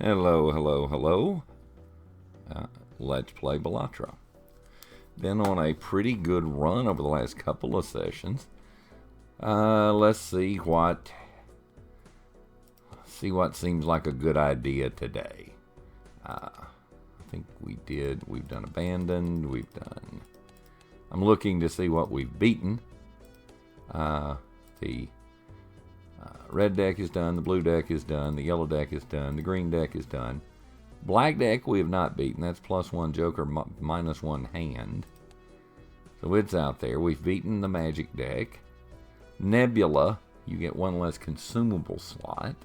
Hello, hello, hello. Let's play Balatro. Been on a pretty good run over the last couple of sessions. Let's see what seems like a good idea today. I think we've done abandoned, I'm looking to see what we've beaten. The red deck is done, the blue deck is done, the yellow deck is done, the green deck is done. Black deck we have not beaten. That's +1 joker, -1 hand. So it's out there. We've beaten the magic deck. Nebula, you get one less consumable slot.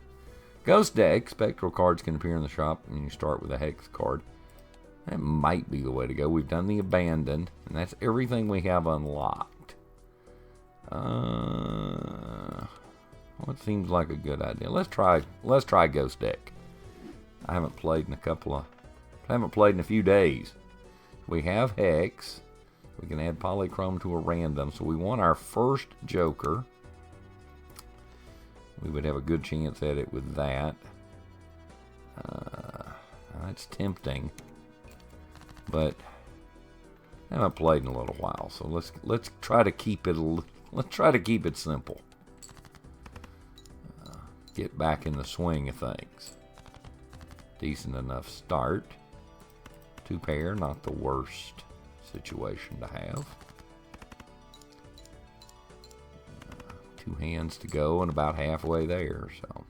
Ghost deck, spectral cards can appear in the shop when you start with a hex card. That might be the way to go. We've done the abandoned, and that's everything we have unlocked. What seems like a good idea? Let's try ghost deck. I haven't played in a few days. We have hex. We can add polychrome to a random, so we want our first joker. We would have a good chance at it with that. That's tempting, but I haven't played in a little while, so let's try to keep it simple. Get back in the swing of things. Decent enough start. 2 pair, not the worst situation to have. 2 hands to go and about halfway there, so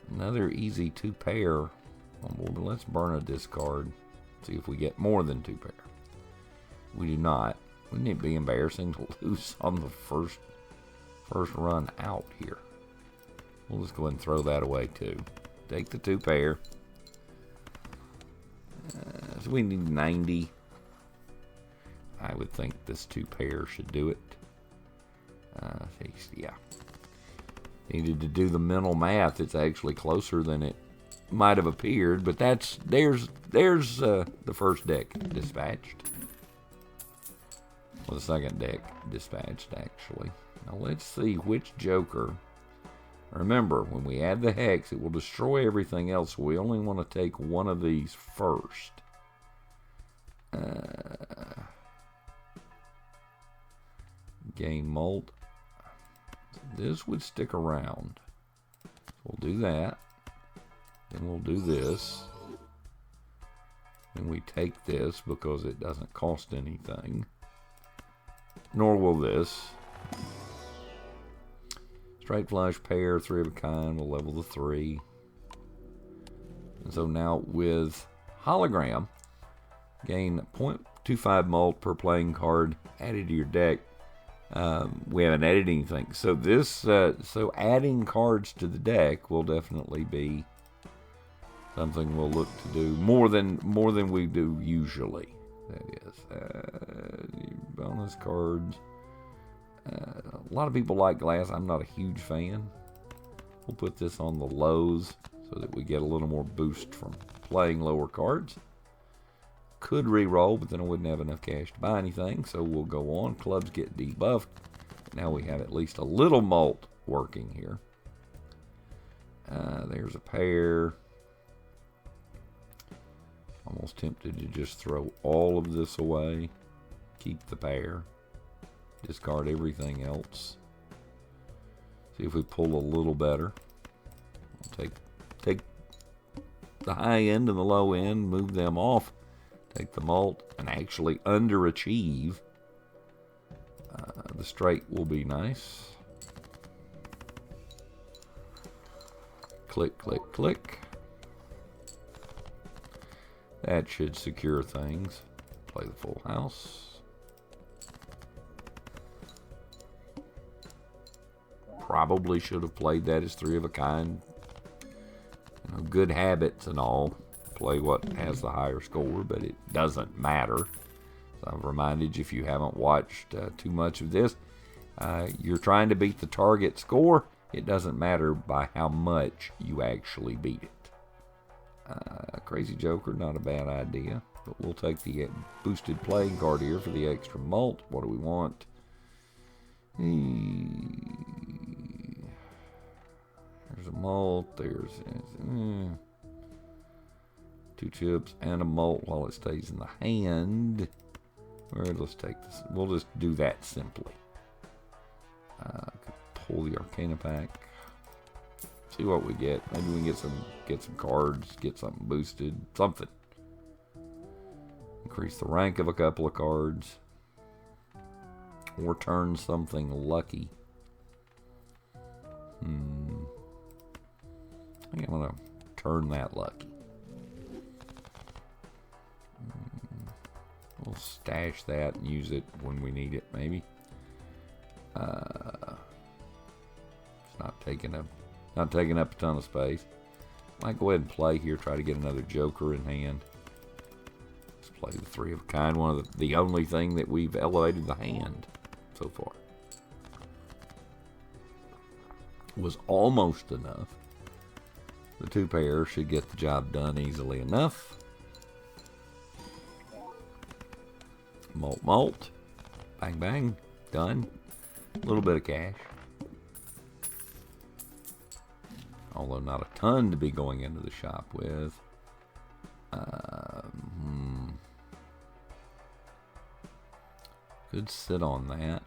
another easy 2 pair. Let's burn a discard. See if we get more than 2 pair. We do not. Wouldn't it be embarrassing to lose on the first run out here? We'll just go ahead and throw that away too. Take the 2 pair. So we need 90. I would think this 2 pair should do it. Yeah. Needed to do the mental math. It's actually closer than it might have appeared, but there's the first deck dispatched. Well, the second deck dispatched actually. Now let's see which joker. Remember, when we add the hex, it will destroy everything else. So we only want to take one of these first. Gain molt. This would stick around. We'll do that. Then we'll do this. Then we take this because it doesn't cost anything. Nor will this. Straight flush pair, 3 of a kind, we'll level the 3. And so now with hologram, gain 0.25 molt per playing card added to your deck. We haven't added anything. So so adding cards to the deck will definitely be something we'll look to do more than we do usually. That is bonus cards. A lot of people like glass. I'm not a huge fan. We'll put this on the lows so that we get a little more boost from playing lower cards. Could re-roll, but then I wouldn't have enough cash to buy anything, so we'll go on. Clubs get debuffed. Now we have at least a little molt working here. There's a pair. Almost tempted to just throw all of this away. Keep the pair. Discard everything else. See if we pull a little better. We'll take the high end and the low end, move them off. Take the molt and actually underachieve. The straight will be nice. Click, click, click. That should secure things. Play the full house. Probably should have played that as 3 of a kind. Good habits and all. Play what has the higher score, but it doesn't matter. So I've reminded you, if you haven't watched too much of this, you're trying to beat the target score. It doesn't matter by how much you actually beat it. Crazy Joker, not a bad idea, but we'll take the boosted playing card here for the extra molt. What do we want? There's a molt. 2 chips and a malt while it stays in the hand. Let's take this. We'll just do that simply. Pull the Arcana pack. See what we get. Maybe we can get some cards, get something boosted, something. Increase the rank of a couple of cards. Or turn something lucky. I think I'm going to turn that lucky. We'll stash that and use it when we need it, maybe. It's not taking up a ton of space. Might go ahead and play here, try to get another joker in hand. Let's play the 3 of a kind, one of the only thing that we've elevated the hand so far. Was almost enough. The 2 pair should get the job done easily enough. Malt, malt. Bang, bang. Done. A little bit of cash. Although not a ton to be going into the shop with. Could sit on that.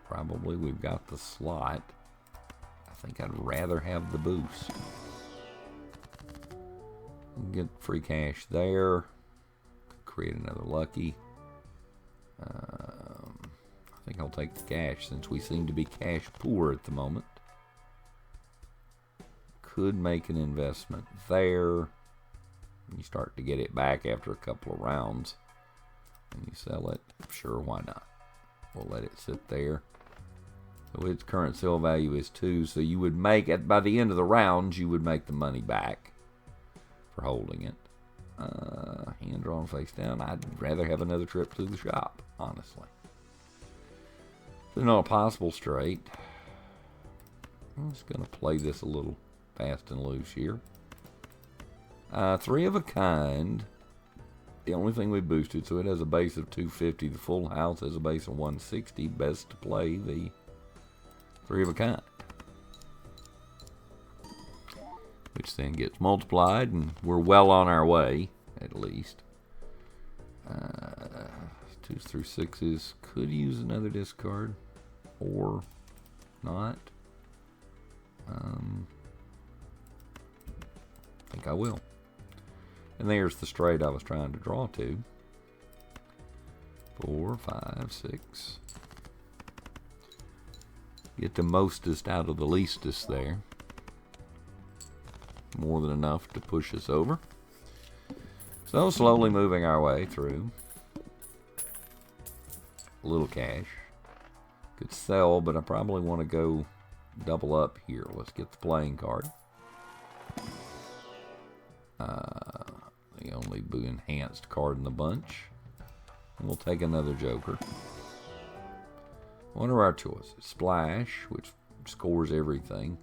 Probably we've got the slot. I think I'd rather have the boost. Get free cash there. Create another lucky. I think I'll take the cash since we seem to be cash poor at the moment. Could make an investment there. You start to get it back after a couple of rounds. And you sell it. Sure, why not? We'll let it sit there. So its current sale value is 2. So you would make it by the end of the rounds, you would make the money back for holding it. Hand drawn face down. I'd rather have another trip to the shop, honestly. There's not a possible straight. I'm just going to play this a little fast and loose here. 3 of a kind. The only thing we boosted, so it has a base of 250. The full house has a base of 160. Best to play the 3 of a kind. Which then gets multiplied, and we're well on our way, at least. 2s through 6s. Could use another discard. Or not. I think I will. And there's the straight I was trying to draw to. 4, 5, 6. Get the mostest out of the leastest there. More than enough to push us over. So slowly moving our way through. A little cash. Could sell, but I probably want to go double up here. Let's get the playing card. The only enhanced card in the bunch. And we'll take another joker. What are our choices? Splash, which scores everything.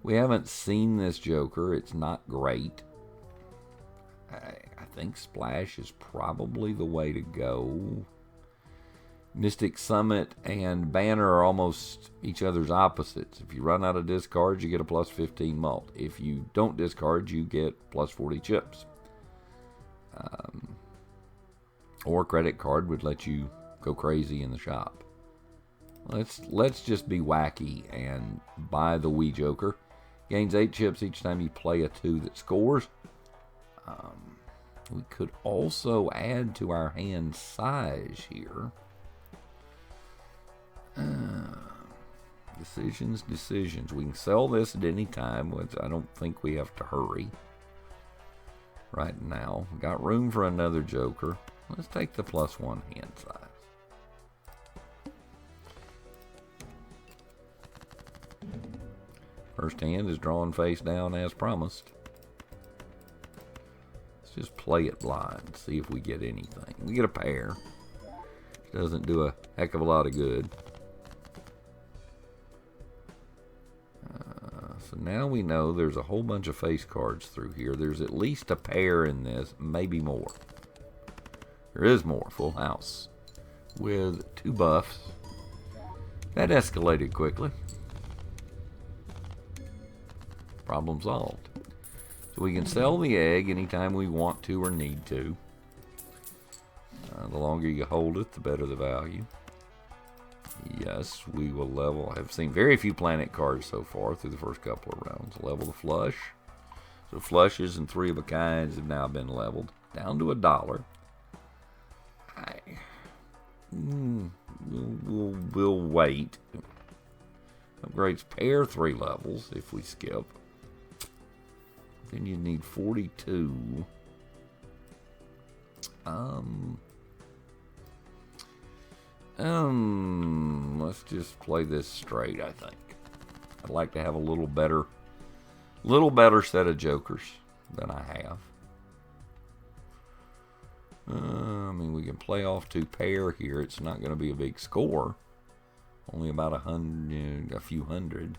We haven't seen this joker. It's not great. I think Splash is probably the way to go. Mystic Summit and Banner are almost each other's opposites. If you run out of discards, you get a plus 15 malt. If you don't discard, you get plus 40 chips. Or credit card would let you go crazy in the shop. Let's just be wacky and buy the Wee Joker. Gains 8 chips each time you play a 2 that scores. We could also add to our hand size here. Decisions. We can sell this at any time, which I don't think we have to hurry right now. We got room for another joker. Let's take the +1 hand size. First hand is drawn face down as promised. Let's just play it blind, see if we get anything. We get a pair. Doesn't do a heck of a lot of good. So now we know there's a whole bunch of face cards through here. There's at least a pair in this, maybe more. There is more, full house. With 2 buffs. That escalated quickly. Problem solved. So we can sell the egg anytime we want to or need to. The longer you hold it, the better the value. Yes, we will level. I've seen very few planet cards so far through the first couple of rounds. Level the flush. So flushes and 3 of a kinds have now been leveled down to $1. We'll wait. Upgrades pair 3 levels if we skip. Then you need 42. Let's just play this straight, I think. I'd like to have a little better set of jokers than I have. I mean, we can play off 2 pair here. It's not going to be a big score. Only about a few hundred.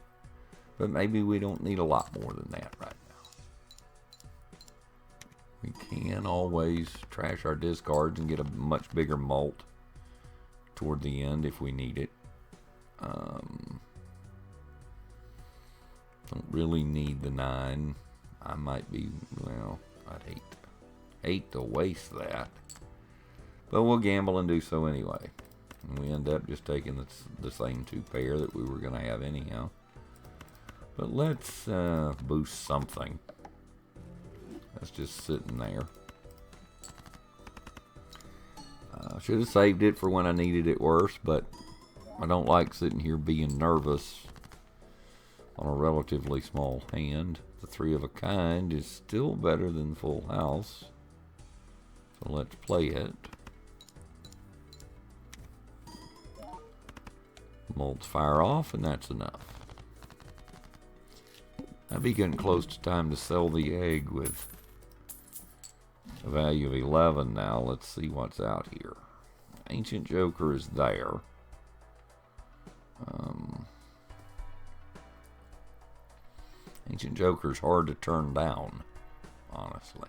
But maybe we don't need a lot more than that right now. We can always trash our discards and get a much bigger mult toward the end if we need it. Don't really need the 9. I might be, well, I'd hate to waste that. But we'll gamble and do so anyway. And we end up just taking the same 2 pair that we were going to have anyhow. But let's boost something. That's just sitting there. Should have saved it for when I needed it worse, but I don't like sitting here being nervous on a relatively small hand. The 3 of a kind is still better than full house. So let's play it. Molds fire off, and that's enough. I'd be getting close to time to sell the egg with a value of 11 now. Let's see what's out here. Ancient Joker is there. Ancient Joker's hard to turn down, honestly.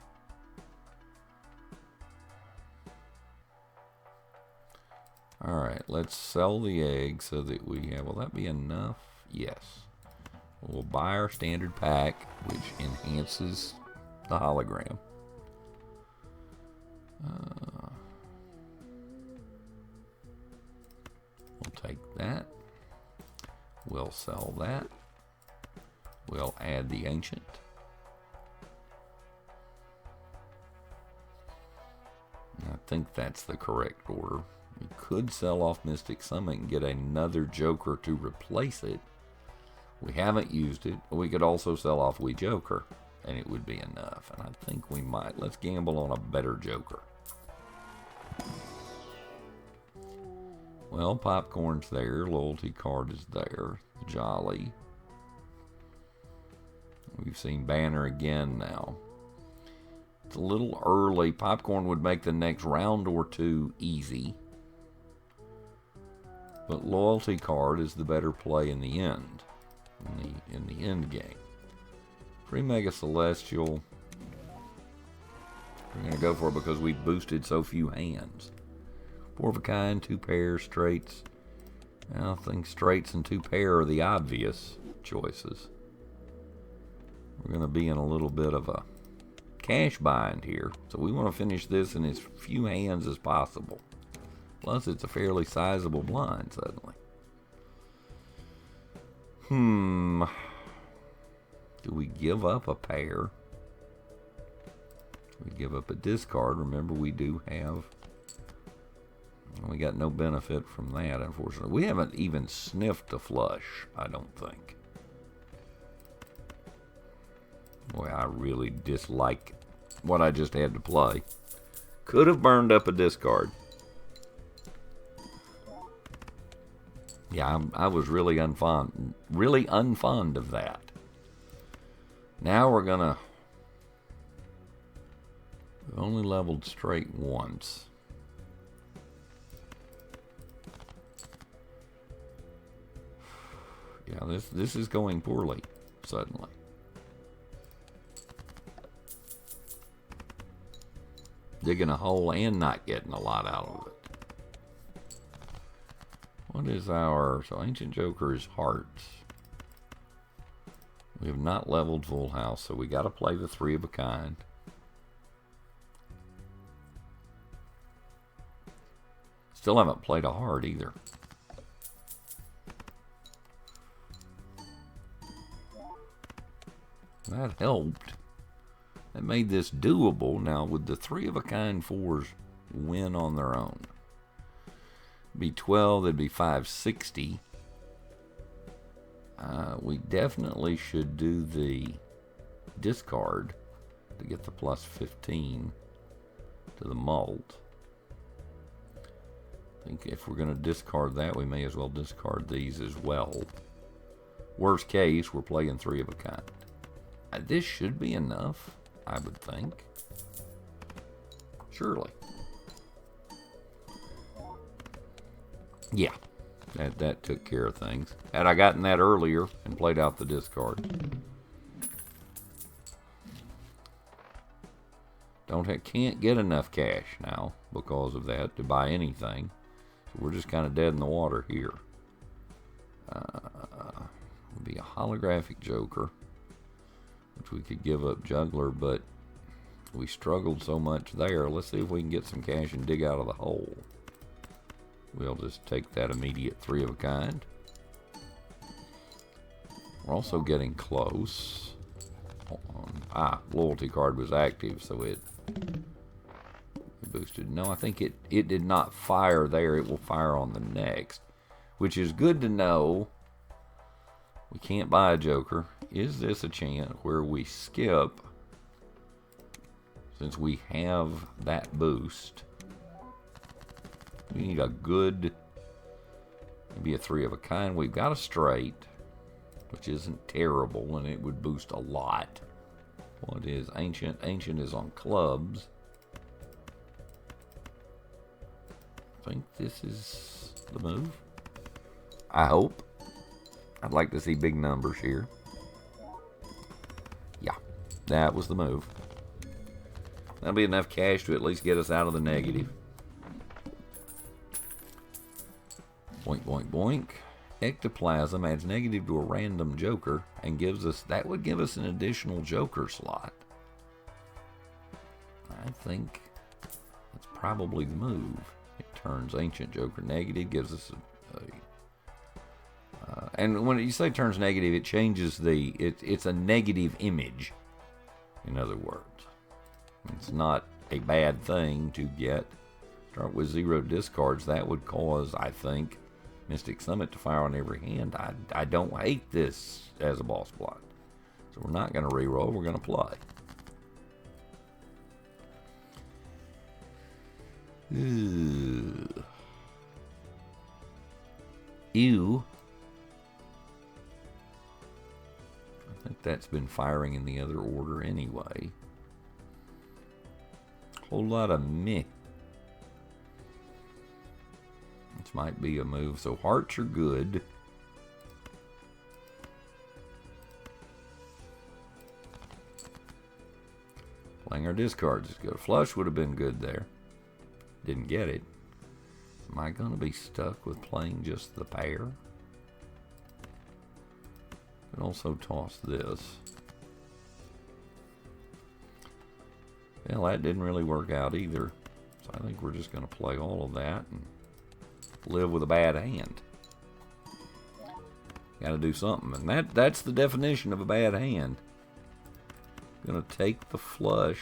Alright, let's sell the egg so that we have... Will that be enough? Yes. We'll buy our standard pack, which enhances the hologram. We'll take that. We'll sell that. We'll add the ancient. I think that's the correct order. We could sell off Mystic Summit and get another Joker to replace it. We haven't used it. We could also sell off Wee Joker, and it would be enough. And I think we might. Let's gamble on a better Joker. Well, Popcorn's there. Loyalty card is there. Jolly. We've seen Banner again now. It's a little early. Popcorn would make the next round or 2 easy. But Loyalty card is the better play in the end. In the end game. 3 Mega Celestial. We're going to go for it because we boosted so few hands. 4 of a kind, 2 pairs, straights. I think straights and 2 pair are the obvious choices. We're going to be in a little bit of a cash bind here. So we want to finish this in as few hands as possible. Plus it's a fairly sizable blind suddenly. Do we give up a pair? We give up a discard. Remember, we do have... We got no benefit from that, unfortunately. We haven't even sniffed a flush, I don't think. Boy, I really dislike what I just had to play. Could have burned up a discard. Yeah, I was really unfond of that. Now we're gonna... We've only leveled straight once. Yeah, this is going poorly, suddenly. Digging a hole and not getting a lot out of it. What is our... So Ancient Joker is hearts. We have not leveled full house, so we got to play the three of a kind. Still haven't played a heart either. That helped. That made this doable. Now, would the three of a kind fours win on their own? It'd be 12, that'd be 560. We definitely should do the discard to get the plus 15 to the mult. I think if we're going to discard that, we may as well discard these as well. Worst case, we're playing three of a kind. This should be enough, I would think. Surely. Yeah, that took care of things. Had I gotten that earlier and played out the discard. Can't get enough cash now because of that to buy anything. So we're just kind of dead in the water here. Would be a holographic Joker, which we could give up Juggler, but we struggled so much there. Let's see if we can get some cash and dig out of the hole. We'll just take that immediate three of a kind. We're also getting close. Loyalty card was active, so it boosted. No, I think it did not fire there. It will fire on the next, which is good to know. We can't buy a Joker. Is this a chance where we skip, since we have that boost? We need a good, maybe a three of a kind. We've got a straight, which isn't terrible, and it would boost a lot. What is Ancient? Ancient is on clubs. I think this is the move. I hope. I'd like to see big numbers here. Yeah, that was the move. That'll be enough cash to at least get us out of the negative. Boink, boink, boink. Ectoplasm adds negative to a random Joker and gives us, that would give us an additional Joker slot. I think that's probably the move. It turns Ancient Joker negative, gives us and when you say turns negative, it changes it's a negative image, in other words. It's not a bad thing to start with 0 discards. That would cause, I think, Mystic Summit to fire on every hand. I don't hate this as a boss block. So we're not going to reroll, we're going to play. Ew. Ew. I think that's been firing in the other order anyway. Whole lot of meh. This might be a move. So hearts are good. Playing our discards is good. Flush would have been good there. Didn't get it. Am I going to be stuck with playing just the pair? Could also toss this. Well, that didn't really work out either. So I think we're just going to play all of that and live with a bad hand. Got to do something. And that's the definition of a bad hand. Going to take the flush,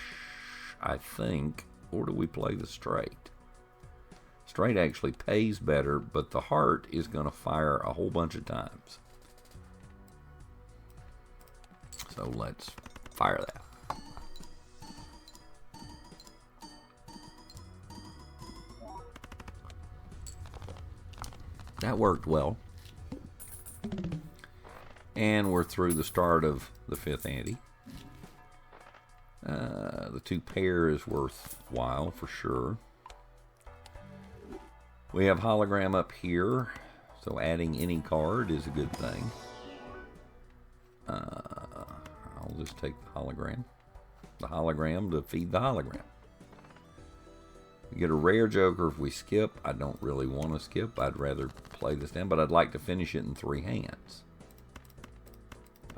I think. Or do we play the straight? Straight actually pays better, but the heart is going to fire a whole bunch of times. So let's fire that. That worked well. And we're through the start of the 5th ante. The 2 pair is worthwhile for sure. We have hologram up here, so adding any card is a good thing. I'll just take the hologram. The hologram to feed the hologram. We get a rare Joker if we skip. I don't really want to skip. I'd rather play this down, but I'd like to finish it in 3 hands.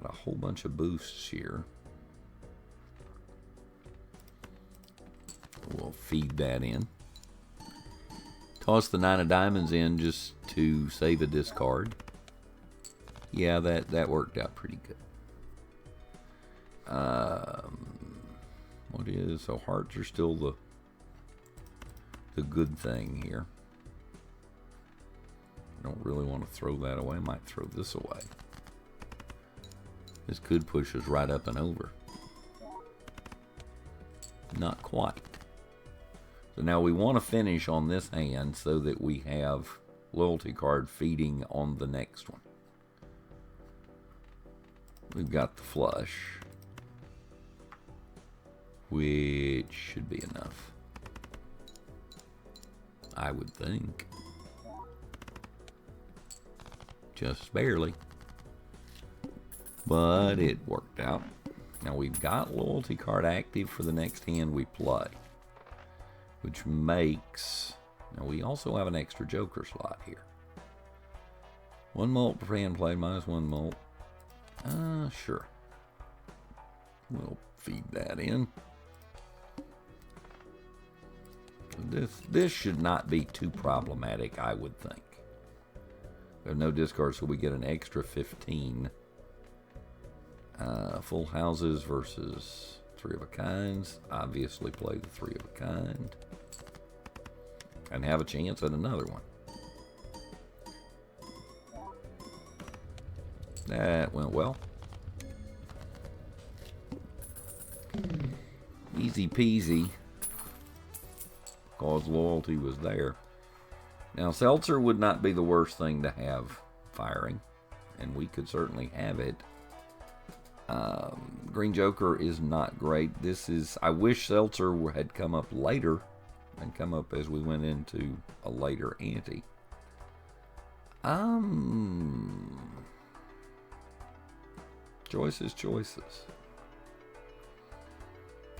Got a whole bunch of boosts here. We'll feed that in. Toss the 9 of diamonds in just to save a discard. Yeah, that worked out pretty good. What is, so hearts are still the good thing here. I don't really want to throw that away. I might throw this away. This could push us right up and over. Not quite. So now we want to finish on this hand so that we have loyalty card feeding on the next one. We've got the flush, which should be enough, I would think. Just barely. But it worked out. Now we've got loyalty card active for the next hand we play, which makes... Now we also have an extra joker slot here. 1 mult per hand played, -1 mult. Sure. We'll feed that in. This should not be too problematic, I would think. We have no discard, so we get an extra 15. Full houses versus 3 of a kinds. Obviously play the 3 of a kind. And have a chance at another one. That went well. Easy peasy. Because loyalty was there. Now, Seltzer would not be the worst thing to have firing. And we could certainly have it. Green Joker is not great. This is... I wish Seltzer had come up later. And come up as we went into a later ante. Choices.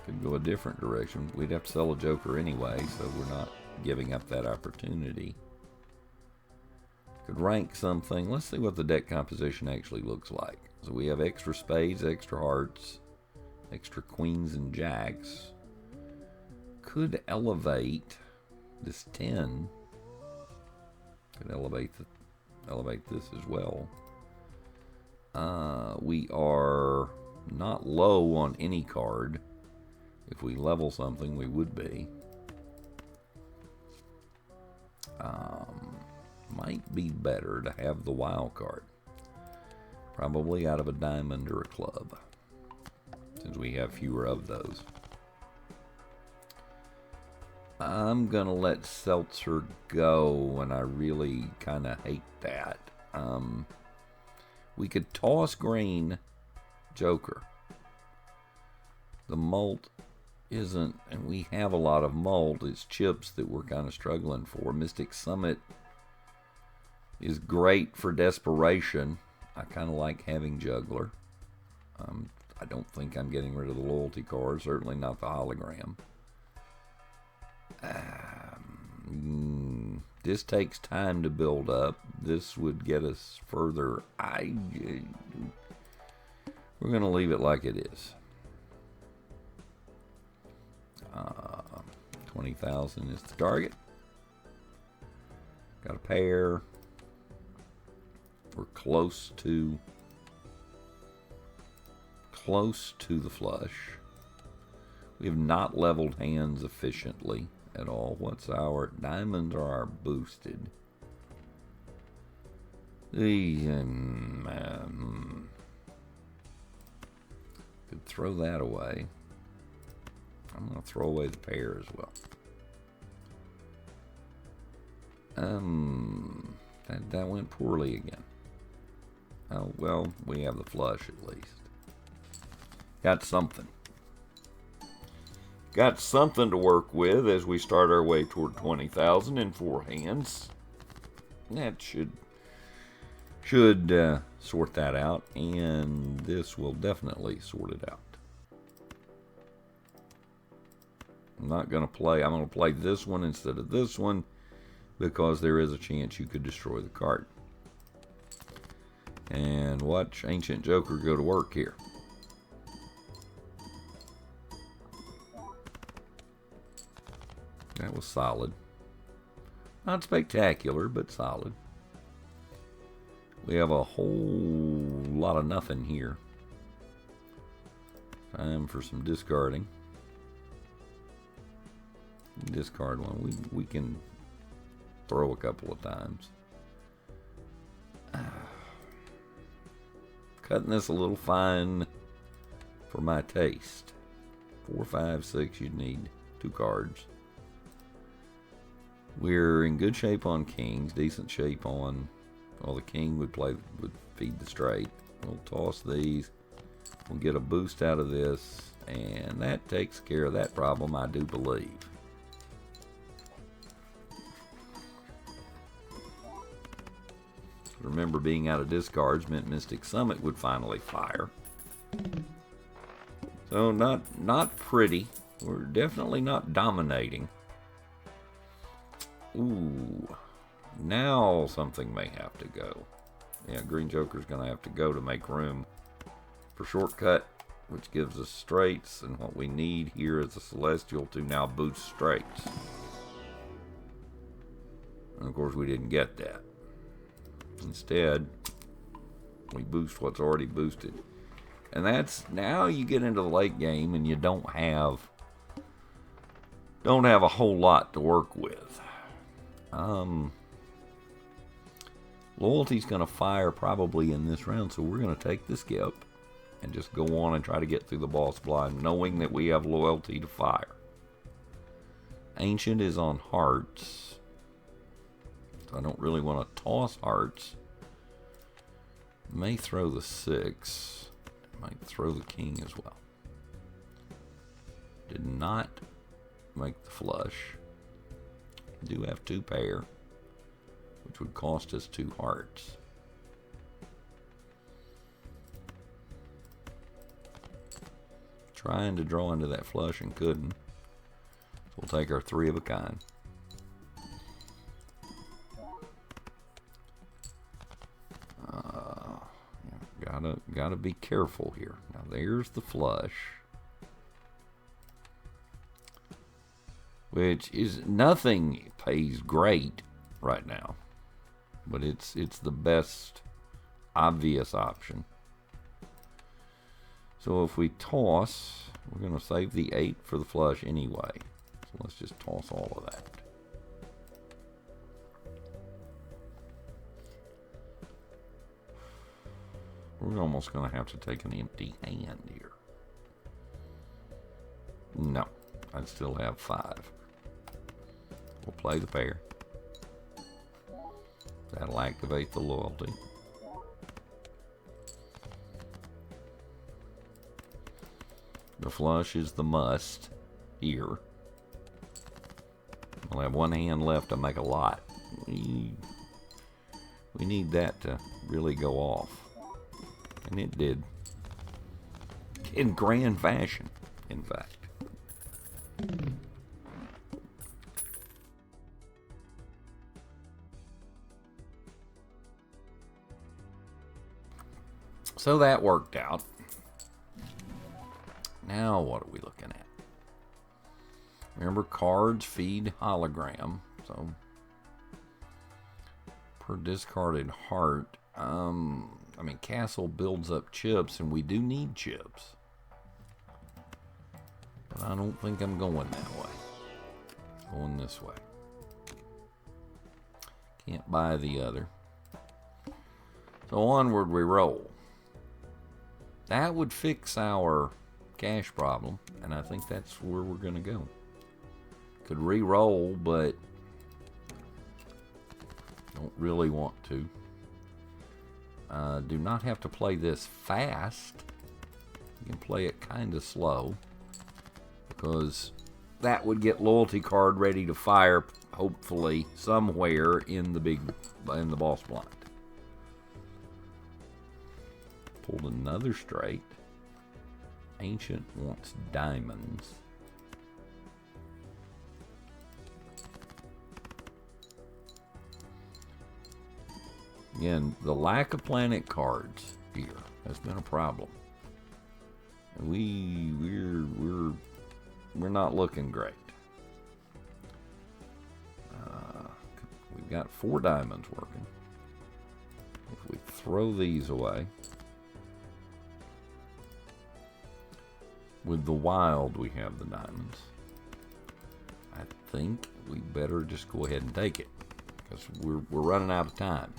Could go a different direction. We'd have to sell a joker anyway, so we're not giving up that opportunity. Could rank something. Let's see what the deck composition actually looks like. So we have extra spades, extra hearts, extra queens and jacks. Could elevate this 10. Could elevate this as well. We are not low on any card. If we level something, we would be. Might be better to have the wild card. Probably out of a diamond or a club, since we have fewer of those. I'm gonna let Seltzer go, and I really kind of hate that. We could toss green joker. The mult isn't, and we have a lot of mult. It's chips that we're kind of struggling for. Mystic Summit is great for desperation. I kind of like having juggler. I don't think I'm getting rid of the loyalty card. Certainly not the hologram. This takes time to build up. This would get us further. We're going to leave it like it is. 20,000 is the target. Got a pair. We're close to the flush. We have not leveled hands efficiently at all. What's our diamonds are our boosted. Could throw that away. I'm going to throw away the pair as well. That went poorly again. Oh, well, we have the flush at least. Got something. Got something to work with as we start our way toward 20,000 in 4 hands. That should sort that out, and this will definitely sort it out. I'm going to play this one instead of this one, because there is a chance you could destroy the card. And watch Ancient Joker go to work here. That was solid. Not spectacular, but solid. We have a whole lot of nothing here. Time for some discarding. Discard one. We can throw a couple of times. Cutting this a little fine for my taste. 4, 5, 6, you'd need 2 cards. We're in good shape on kings, decent shape on, well, the king would feed the straight. We'll toss these. We'll get a boost out of this, and that takes care of that problem, I do believe. Remember, being out of discards meant Mystic Summit would finally fire. So not pretty. We're definitely not dominating. Ooh, now something may have to go. Yeah, Green Joker's going to have to go to make room for Shortcut, which gives us straights, and what we need here is a Celestial to now boost straights. And of course we didn't get that. Instead, we boost what's already boosted. And that's, now you get into the late game and you don't have a whole lot to work with. Loyalty's going to fire probably in this round, so we're going to take the skip and just go on and try to get through the boss blind, knowing that we have loyalty to fire. Ancient is on hearts, so I don't really want to toss hearts. May throw the 6. Might throw the king as well. Did not make the flush. Do have 2 pair, which would cost us 2 hearts. Trying to draw into that flush and couldn't. So we'll take our 3 of a kind. Gotta be careful here. Now there's the flush, which is, nothing pays great right now, but it's the best obvious option. So if we toss, we're going to save the 8 for the flush anyway. So let's just toss all of that. We're almost going to have to take an empty hand here. No, I'd still have 5. We'll play the pair. That'll activate the loyalty. The flush is the must here. We'll have 1 hand left to make a lot. We need that to really go off. And it did. In grand fashion, in fact. So that worked out. Now what are we looking at? Remember, cards feed hologram. So per discarded heart, I mean, castle builds up chips, and we do need chips. But I don't think I'm going that way. Going this way. Can't buy the other. So onward we roll. That would fix our cash problem, and I think that's where we're going to go. Could re-roll, but don't really want to. Do not have to play this fast. You can play it kind of slow, because that would get loyalty card ready to fire, hopefully somewhere in the boss blind. Pulled another straight. Ancient wants diamonds. Again, the lack of planet cards here has been a problem. We're not looking great. We've got 4 diamonds working. If we throw these away, with the wild we have the diamonds. I think we better just go ahead and take it, because we're running out of time.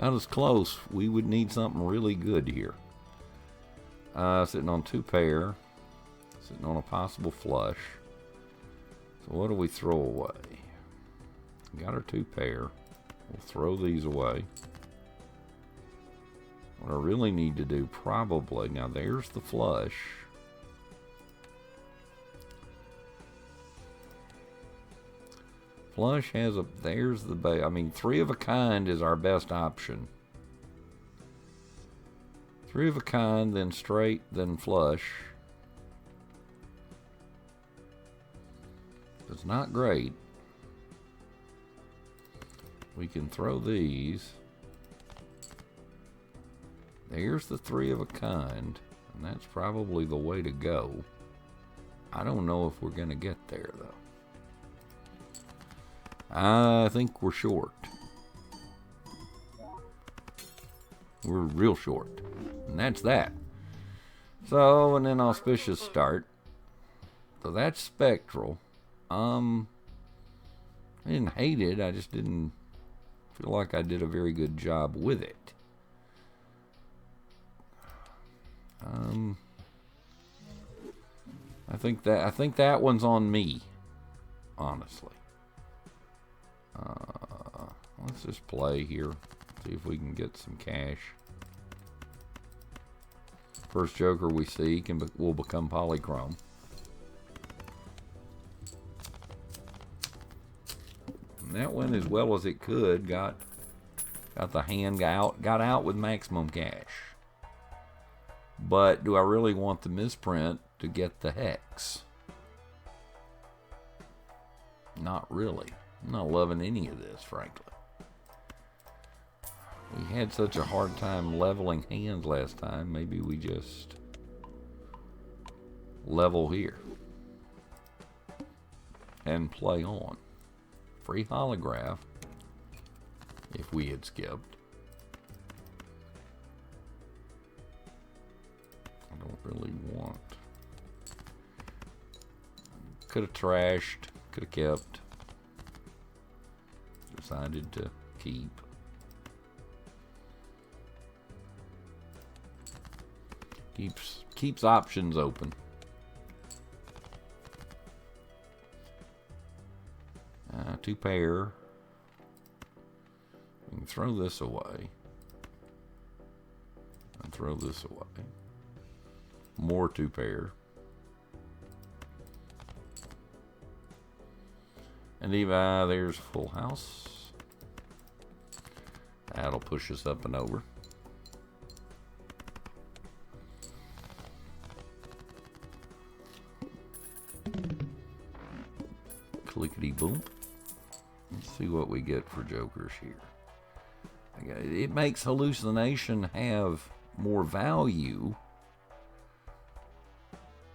Got us close. We would need something really good here. Sitting on 2 pair. Sitting on a possible flush. So what do we throw away? Got our 2 pair. We'll throw these away. What I really need to do probably, now there's the flush. Flush has a, there's the base. I mean, 3 of a kind is our best option. 3 of a kind, then straight, then flush. It's not great. We can throw these. There's the 3 of a kind, and that's probably the way to go. I don't know if we're going to get there, though. I think we're short. We're real short. And that's that. So, an inauspicious start. So that's Spectral. I didn't hate it. I just didn't feel like I did a very good job with it. I think that one's on me, honestly. Let's just play here, see if we can get some cash. First joker we see will become polychrome. And that went as well as it could. Got the hand got out with maximum cash. But do I really want the misprint to get the hex? Not really. I'm not loving any of this, frankly. We had such a hard time leveling hands last time. Maybe we just level here and play on. Free holograph if we had skipped. I don't really want. Could have trashed, could have kept. Decided to keep. Keeps options open. 2 pair. We can throw this away. And throw this away. More 2 pair. And even there's full house. That'll push us up and over. Clickety boom. Let's see what we get for jokers here. It makes hallucination have more value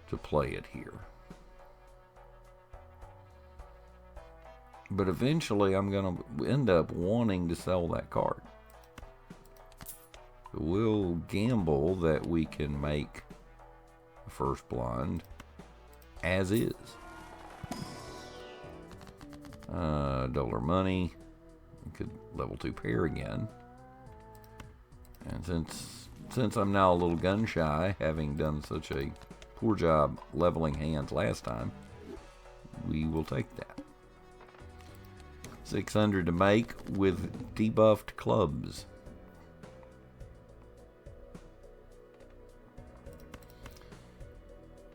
to play it here. But eventually I'm going to end up wanting to sell that card. So we'll gamble that we can make a first blind as is. Dollar money. We could level 2 pair again. And since I'm now a little gun shy, having done such a poor job leveling hands last time, we will take that. 600 to make with debuffed clubs.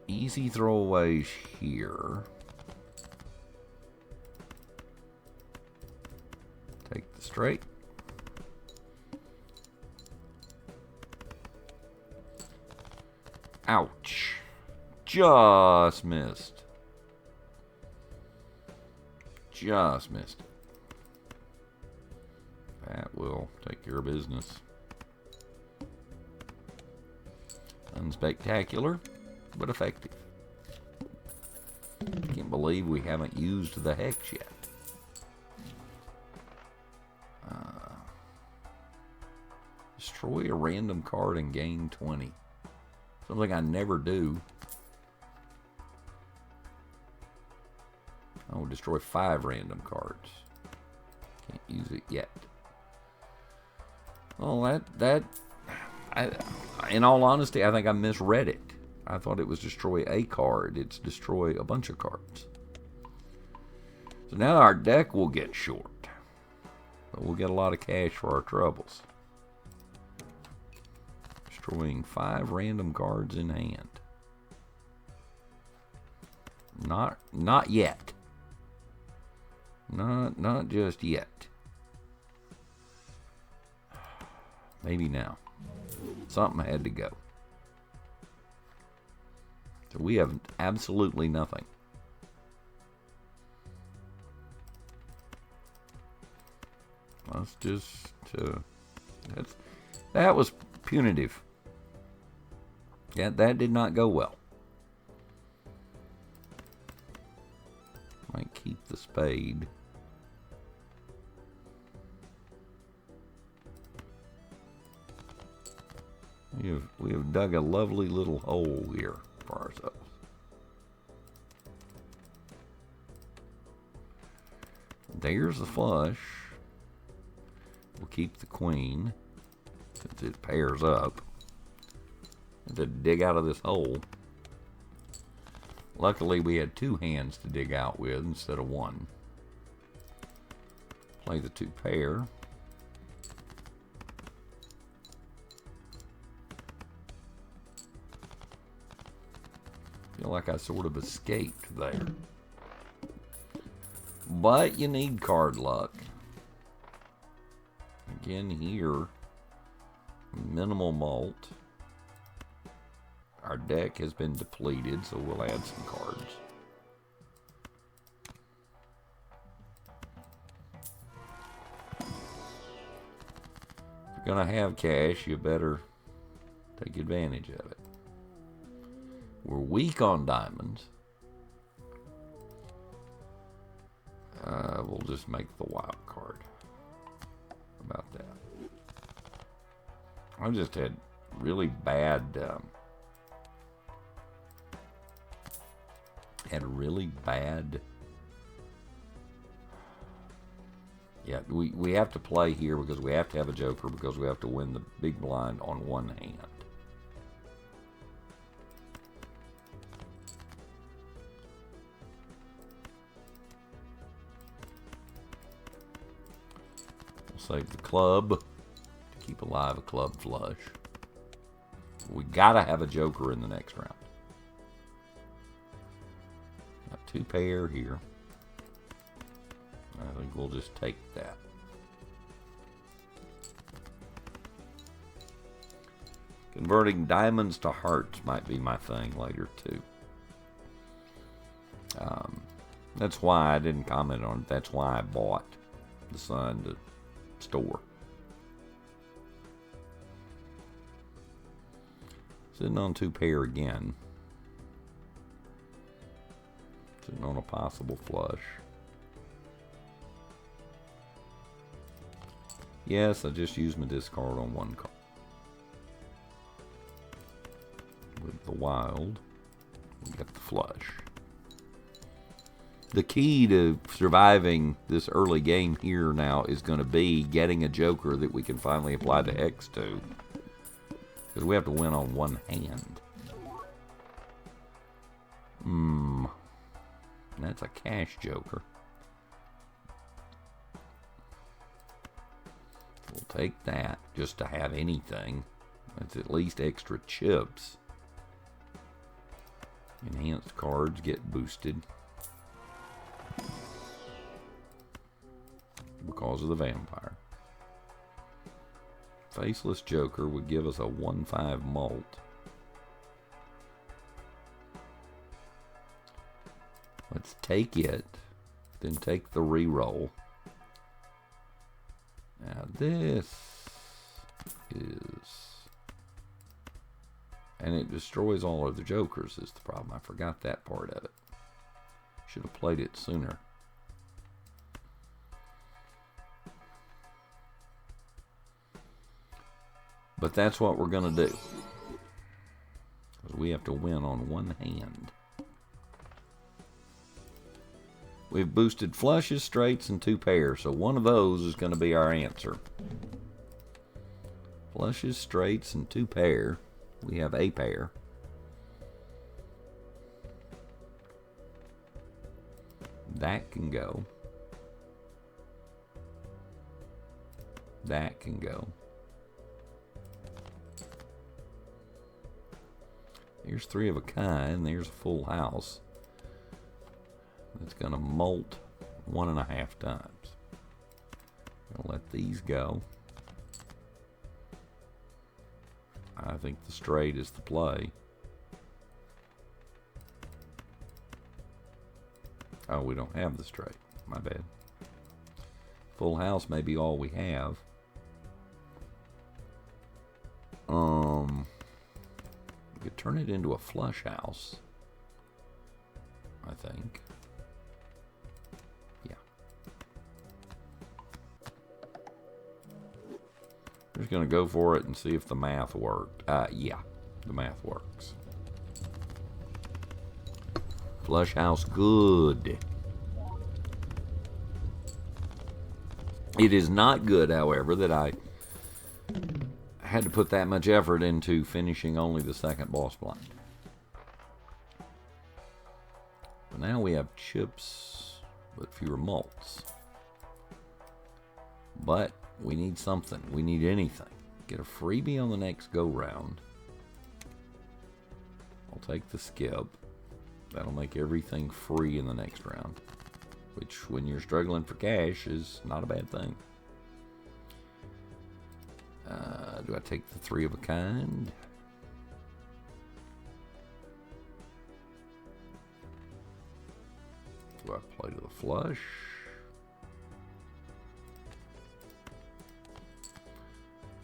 Easy throwaways here. Take the straight. Ouch. Just missed. Just missed it. That will take care of business. Unspectacular, but effective. Can't believe we haven't used the hex yet. Destroy a random card and gain 20. Something I never do. Oh, destroy 5 random cards. Can't use it yet. Well, in all honesty, I think I misread it. I thought it was destroy a card. It's destroy a bunch of cards. So now our deck will get short. But we'll get a lot of cash for our troubles. Destroying 5 random cards in hand. Not yet. Not just yet. Maybe now. Something had to go. So we have absolutely nothing. Let's just... that was punitive. Yeah, that did not go well. Might keep the spade. We have dug a lovely little hole here for ourselves. There's the flush. We'll keep the queen since it pairs up. To dig out of this hole. Luckily, we had 2 hands to dig out with instead of 1. Play the 2 pair. Feel like I sort of escaped there. But you need card luck. Again here, minimal malt. Our deck has been depleted, so we'll add some cards. If you're gonna have cash, you better take advantage of it. We're weak on diamonds. We'll just make the wild card. How about that? I just had really bad... Yeah, we have to play here because we have to have a joker because we have to win the big blind on 1 hand. We'll save the club to keep alive a club flush. We gotta have a joker in the next round. 2 pair here. I think we'll just take that. Converting diamonds to hearts might be my thing later too. That's why I didn't comment on it. That's why I bought the Sun to store. Sitting on 2 pair again. Sitting on a possible flush. Yes, I just used my discard on 1 card. With the wild, we get the flush. The key to surviving this early game here now is going to be getting a joker that we can finally apply the hex to. Because we have to win on 1 hand. That's a cash joker. We'll take that just to have anything. That's at least extra chips. Enhanced cards get boosted because of the vampire. Faceless Joker would give us a 1/5 malt. Let's take it Then take the re-roll. Now this is... And it destroys all of the jokers is the problem. I forgot that part of it. Should have played it sooner. But that's what we're going to do. We have to win on one hand. We've boosted flushes, straights, and 2 pairs. So one of those is going to be our answer. Flushes, straights, and 2 pair. We have a pair. That can go. That can go. Here's 3 of a kind. There's a full house. It's going to molt 1.5 times. I'll let these go. I think the straight is the play. Oh, we don't have the straight. My bad. Full house may be all we have. We could turn it into a flush house, I think. Yeah. We're just going to go for it and see if the math worked. Yeah, the math works. Flush house, good. It is not good, however, that I had to put that much effort into finishing only the second boss blind. But now we have chips with fewer malts. But we need something. We need anything. Get a freebie on the next go round. I'll take the skip. That'll make everything free in the next round. Which, when you're struggling for cash, is not a bad thing. Do I take the 3 of a kind? Do I play to the flush?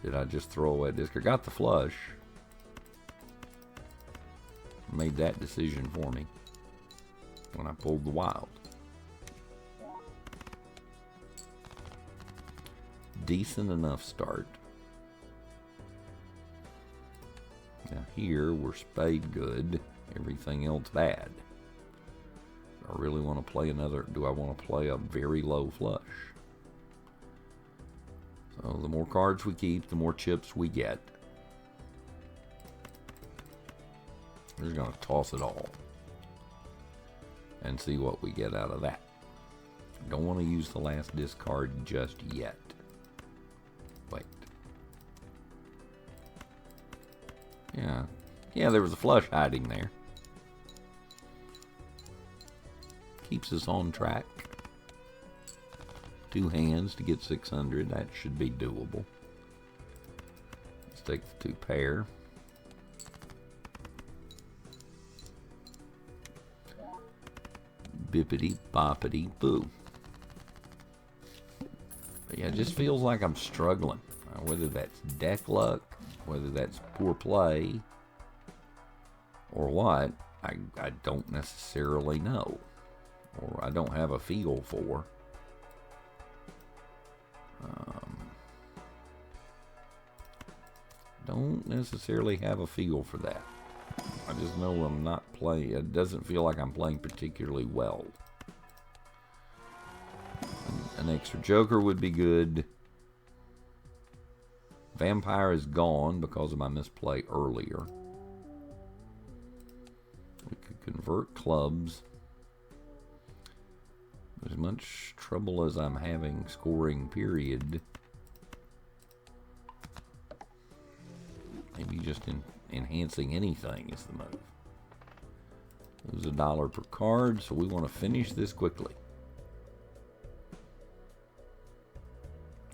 Did I just throw away a disc? I got the flush. Made that decision for me when I pulled the wild. Decent enough start. Now here we're spade good. Everything else bad. I really want to play another. Do I want to play a very low flush? So the more cards we keep, the more chips we get. We're just going to toss it all and see what we get out of that. Don't want to use the last discard just yet. Wait. Yeah, there was a flush hiding there. Keeps us on track. 2 hands to get 600. That should be doable. Let's take the 2 pair. Bippity boppity boo. But yeah, it just feels like I'm struggling. Whether that's deck luck, whether that's poor play, or what, I don't necessarily know. Or I don't have a feel for. Don't necessarily have a feel for that. I just know I'm not playing. It doesn't feel like I'm playing particularly well. An extra joker would be good. Vampire is gone because of my misplay earlier. We could convert clubs. As much trouble as I'm having scoring period, maybe just enhancing anything is the move. Lose $1 per card, so we want to finish this quickly.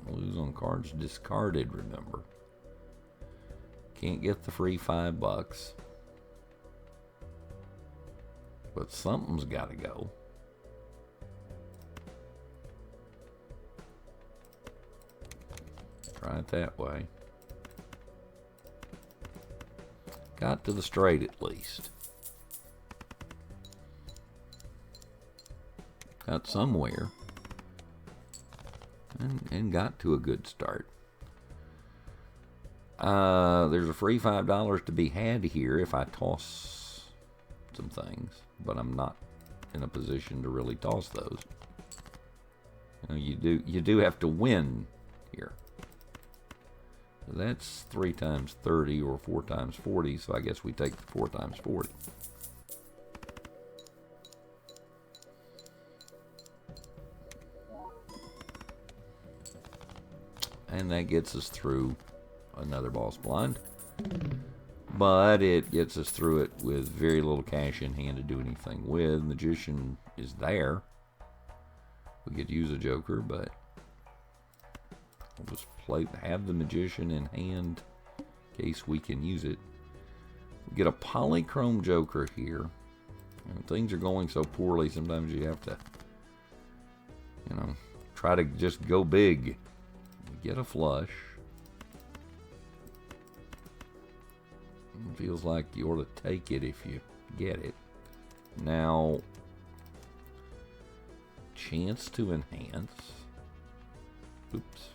Lose on cards discarded, remember. Can't get the free $5. But something's got to go. Try it that way. Got to the straight at least. Got somewhere. And got to a good start. There's a free $5 to be had here if I toss some things, but I'm not in a position to really toss those. You know, you do have to win here. So that's 3 times 30 or 4 times 40, so I guess we take the 4 times 40. And that gets us through another boss blind. But it gets us through it with very little cash in hand to do anything with. Magician is there. We could use a joker, but we'll just have the magician in hand in case we can use it. We get a polychrome joker here. And things are going so poorly, sometimes you have to, you know, try to just go big. We get a flush. It feels like you ought to take it if you get it. Now, chance to enhance. Oops.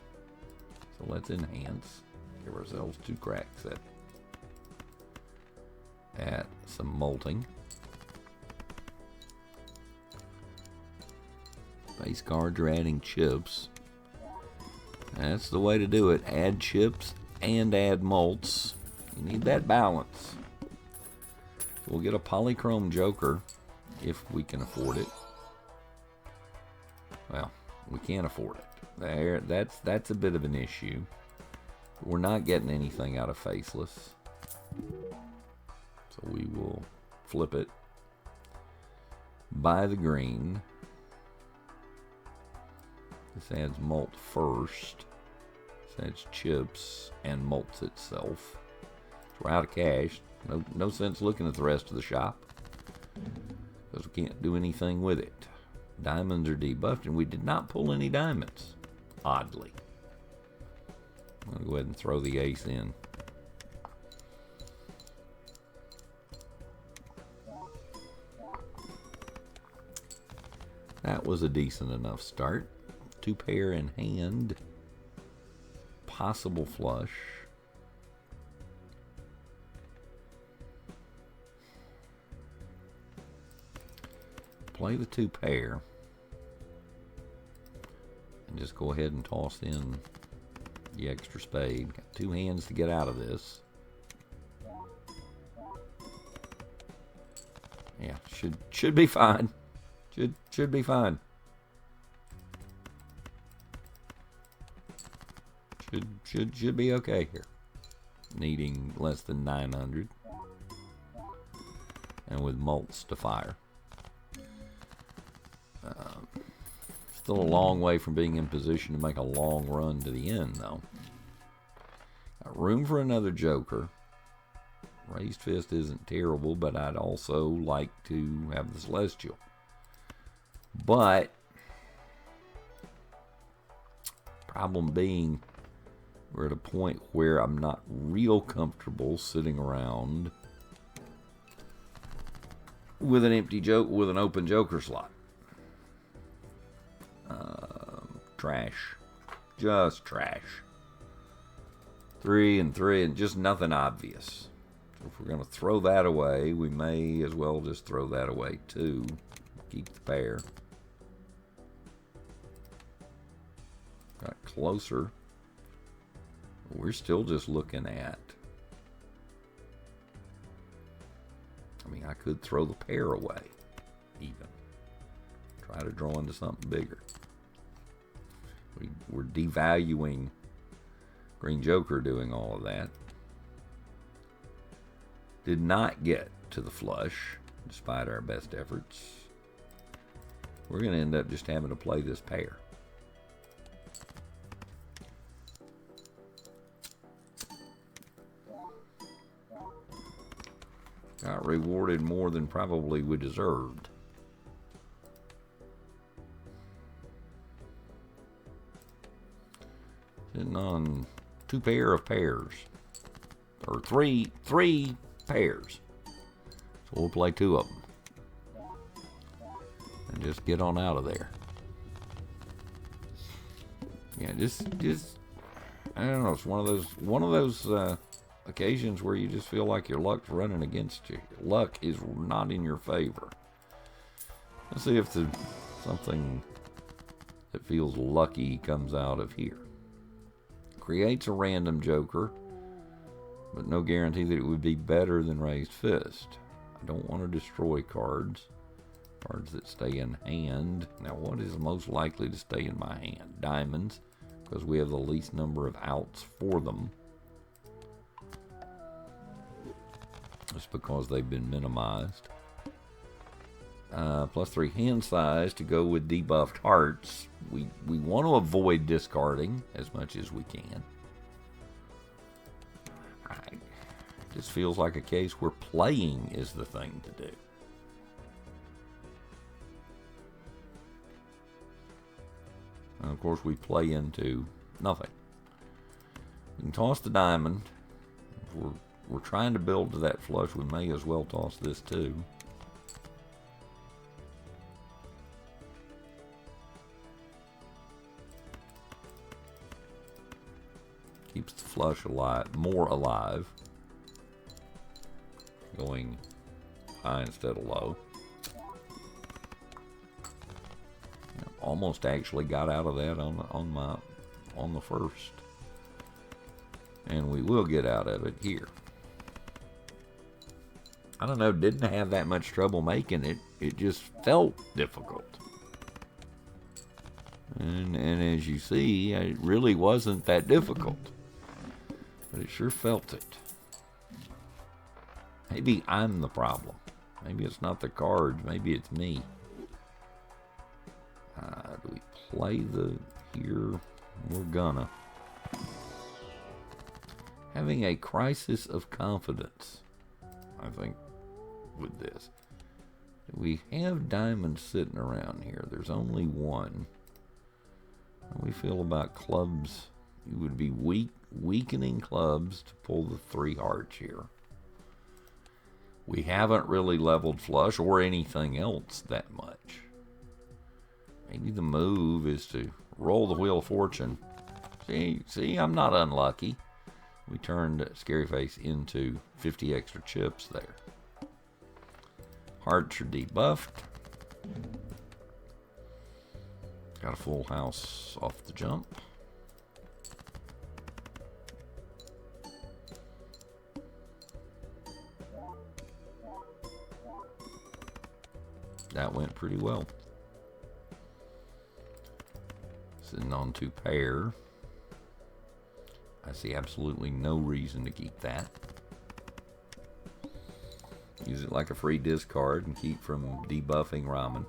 So let's enhance. Give ourselves 2 cracks at some molting. Base cards are adding chips. That's the way to do it. Add chips and add molts. You need that balance. We'll get a polychrome joker if we can afford it. Well, we can't afford it. That's a bit of an issue. We're not getting anything out of Faceless. So we will flip it. Buy the green. This adds molt first. This adds chips and molts itself. So we're out of cash. No sense looking at the rest of the shop because we can't do anything with it. Diamonds are debuffed, and we did not pull any diamonds, oddly. I'm going to go ahead and throw the ace in. That was a decent enough start. 2 pair in hand. Possible flush. Play the 2 pair. And just go ahead and toss in the extra spade. Got 2 hands to get out of this. Yeah, should be fine. Should be fine. Should be okay here. Needing less than 900. And with molts to fire. Still a long way from being in position to make a long run to the end, though. Got room for another joker. Raised fist isn't terrible, but I'd also like to have the celestial. But problem being, we're at a point where I'm not real comfortable sitting around with an empty joke, with an open joker slot. Trash. Just trash. 3 and 3 and just nothing obvious. So if we're going to throw that away, we may as well just throw that away too. Keep the pair. Got closer. We're still just looking at, I mean, I could throw the pair away even. Try to draw into something bigger. We're devaluing Green Joker doing all of that. Did not get to the flush, despite our best efforts. We're going to end up just having to play this pair. Got rewarded more than probably we deserved. Sitting on two pair of pairs. Or three pairs. So we'll play two of them. And just get on out of there. Yeah, just I don't know, it's one of those occasions where you just feel like your luck's running against you. Luck is not in your favor. Let's see if something that feels lucky comes out of here. Creates a random joker, but no guarantee that it would be better than raised fist. I don't want to destroy cards. Cards that stay in hand. Now, what is most likely to stay in my hand? Diamonds, because we have the least number of outs for them. Just because they've been minimized. +3 hand size to go with debuffed hearts. We want to avoid discarding as much as we can. This feels like a case where playing is the thing to do. And of course we play into nothing. We can toss the diamond. If we're trying to build to that flush, we may as well toss this too. Keeps the flush alive, more alive. Going high instead of low. Almost actually got out of that on the first. And we will get out of it here. I don't know, didn't have that much trouble making it. It just felt difficult. And as you see, it really wasn't that difficult. But it sure felt it. Maybe I'm the problem. Maybe it's not the cards. Maybe it's me. Do we play here? We're gonna. Having a crisis of confidence, I think, with this. We have diamonds sitting around here. There's only one. How do we feel about clubs? You would be weakening clubs to pull the 3 hearts here. We haven't really leveled flush or anything else that much. Maybe the move is to roll the Wheel of Fortune. See, I'm not unlucky. We turned Scary Face into 50 extra chips there. Hearts are debuffed. Got a full house off the jump. That went pretty well. Sitting on 2 pair. I see absolutely no reason to keep that. Use it like a free discard and keep from debuffing Ramen.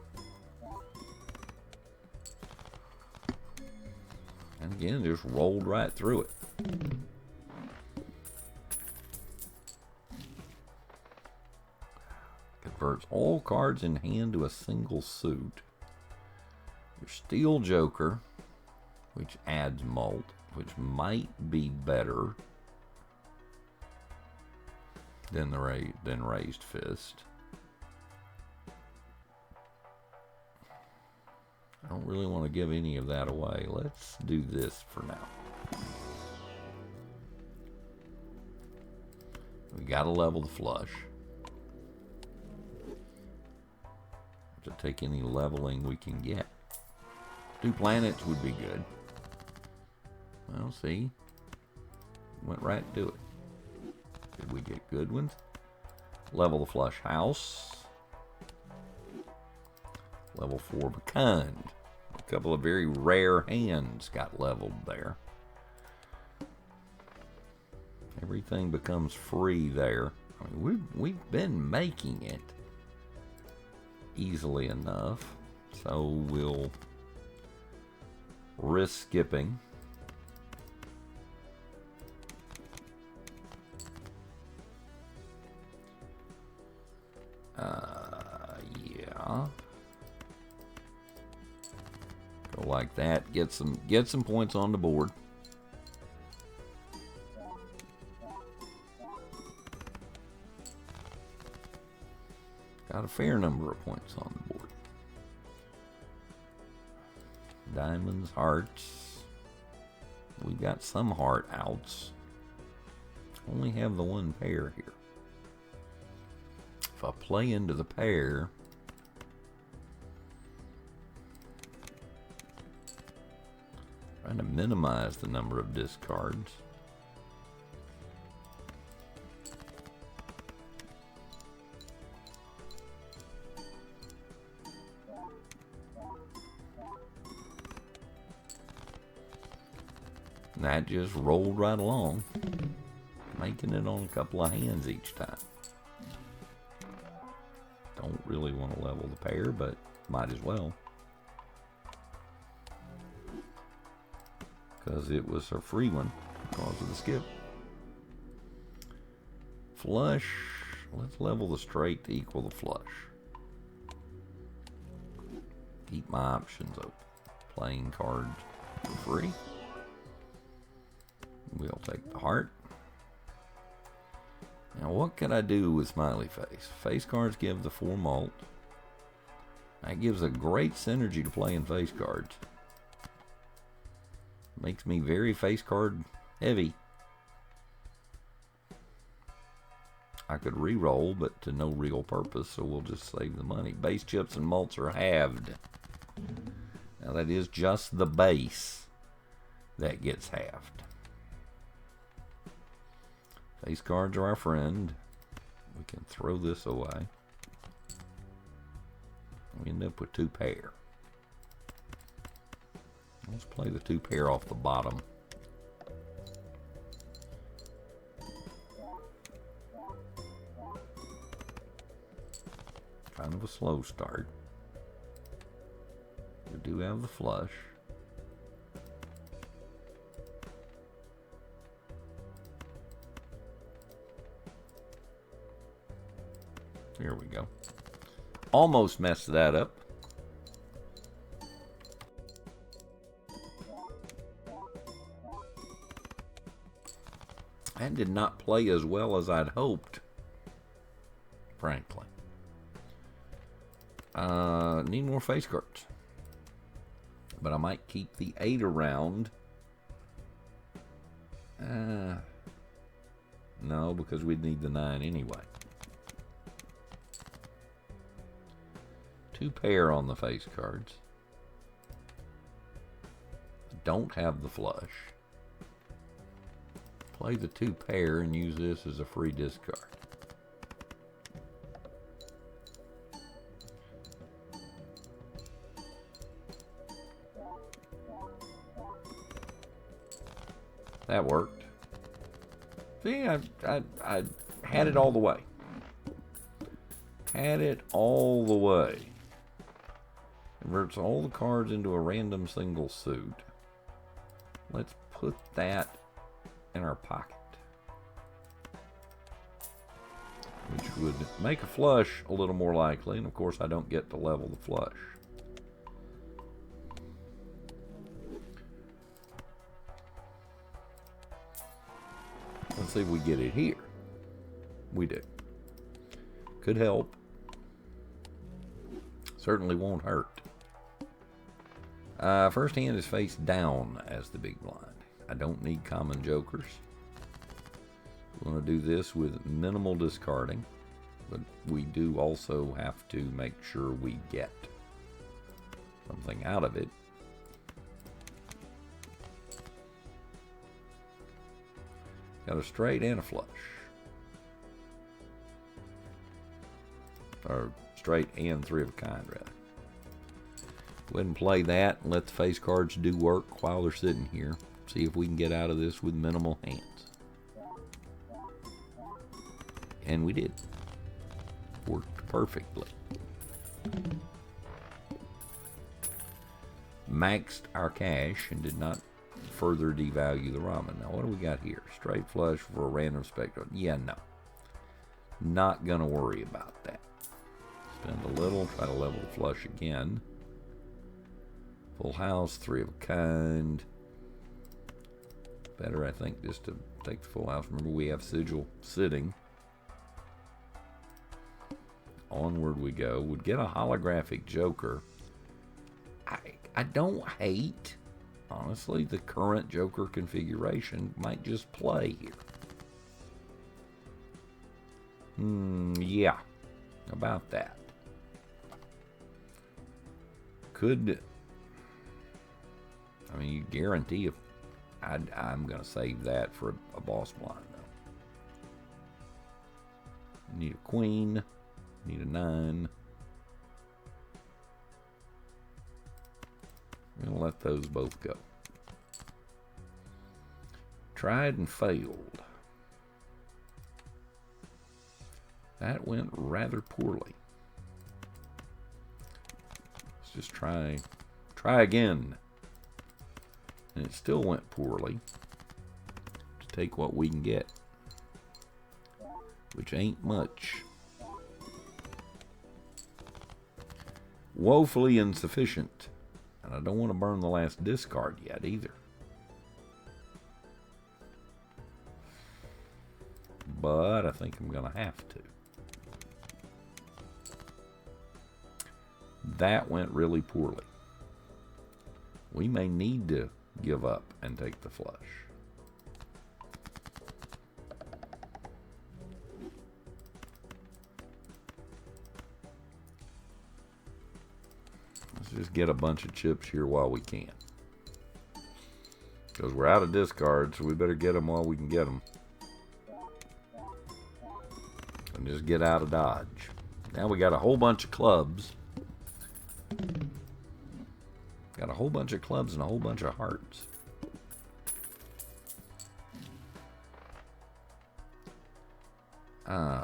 And again, just rolled right through it. Converts all cards in hand to a single suit. Your Steel Joker, which adds Molt, which might be better than Raised Fist. I don't really want to give any of that away. Let's do this for now. We gotta level the flush. To take any leveling we can get. 2 planets would be good. Well, see, went right to it. Did we get good ones? Level the flush house. Level 4 Becond. A couple of very rare hands got leveled there. Everything becomes free there. I mean, we've been making it easily enough, so we'll risk skipping. Yeah. Go like that. Get some points on the board. Got a fair number of points on the board. Diamonds, hearts. We've got some heart outs. Only have the one pair here. If I play into the pair, trying to minimize the number of discards. And that just rolled right along, making it on a couple of hands each time. Don't really want to level the pair, but might as well. Because it was a free one because of the skip. Flush. Let's level the straight to equal the flush. Keep my options open. Playing cards for free. We'll take the heart. Now what can I do with smiley face? Face cards give the 4 malt. That gives a great synergy to playing face cards. Makes me very face card heavy. I could re-roll, but to no real purpose, so we'll just save the money. Base chips and malts are halved. Now that is just the base that gets halved. Face cards are our friend. We can throw this away. We end up with 2 pair. Let's play the 2 pair off the bottom. Kind of a slow start. We do have the flush. Here we go. Almost messed that up. And did not play as well as I'd hoped, frankly. Need more face cards. But I might keep the 8 around. No, because we'd need the 9 anyway. 2 pair on the face cards. Don't have the flush. Play the 2 pair and use this as a free discard. That worked. See, I had it all the way. Had it all the way. Converts all the cards into a random single suit. Let's put that in our pocket. Which would make a flush a little more likely, and of course I don't get to level the flush. Let's see if we get it here. We do. Could help. Certainly won't hurt. First hand is face down as the big blind. I don't need common jokers. We're going to do this with minimal discarding, but we do also have to make sure we get something out of it. Got a straight and a flush. Or straight and 3 of a kind, rather. Go ahead and play that and let the face cards do work while they're sitting here. See if we can get out of this with minimal hands. And we did. Worked perfectly. Maxed our cash and did not further devalue the ramen. Now what do we got here? Straight flush for a random spectrum. Yeah, no. Not gonna worry about that. Spend a little, try to level the flush again. Full house, 3 of a kind. Better, I think, just to take the full house. Remember, we have sigil sitting onward we go. Would get a holographic Joker. I don't hate, honestly, the current Joker configuration. Might just play here. Yeah, about that. Could, I mean, you guarantee if I'm going to save that for a boss blind, though. Need a queen, need a 9. I'm going to let those both go. Tried and failed. That went rather poorly. Let's just try again. And it still went poorly. To take what we can get, which ain't much. Woefully insufficient. And I don't want to burn the last discard yet either. But I think I'm going to have to. That went really poorly. We may need to give up and take the flush. Let's just get a bunch of chips here while we can. Because we're out of discards, so we better get them while we can get them. And just get out of Dodge. Now we got a whole bunch of clubs. Got a whole bunch of clubs and a whole bunch of hearts.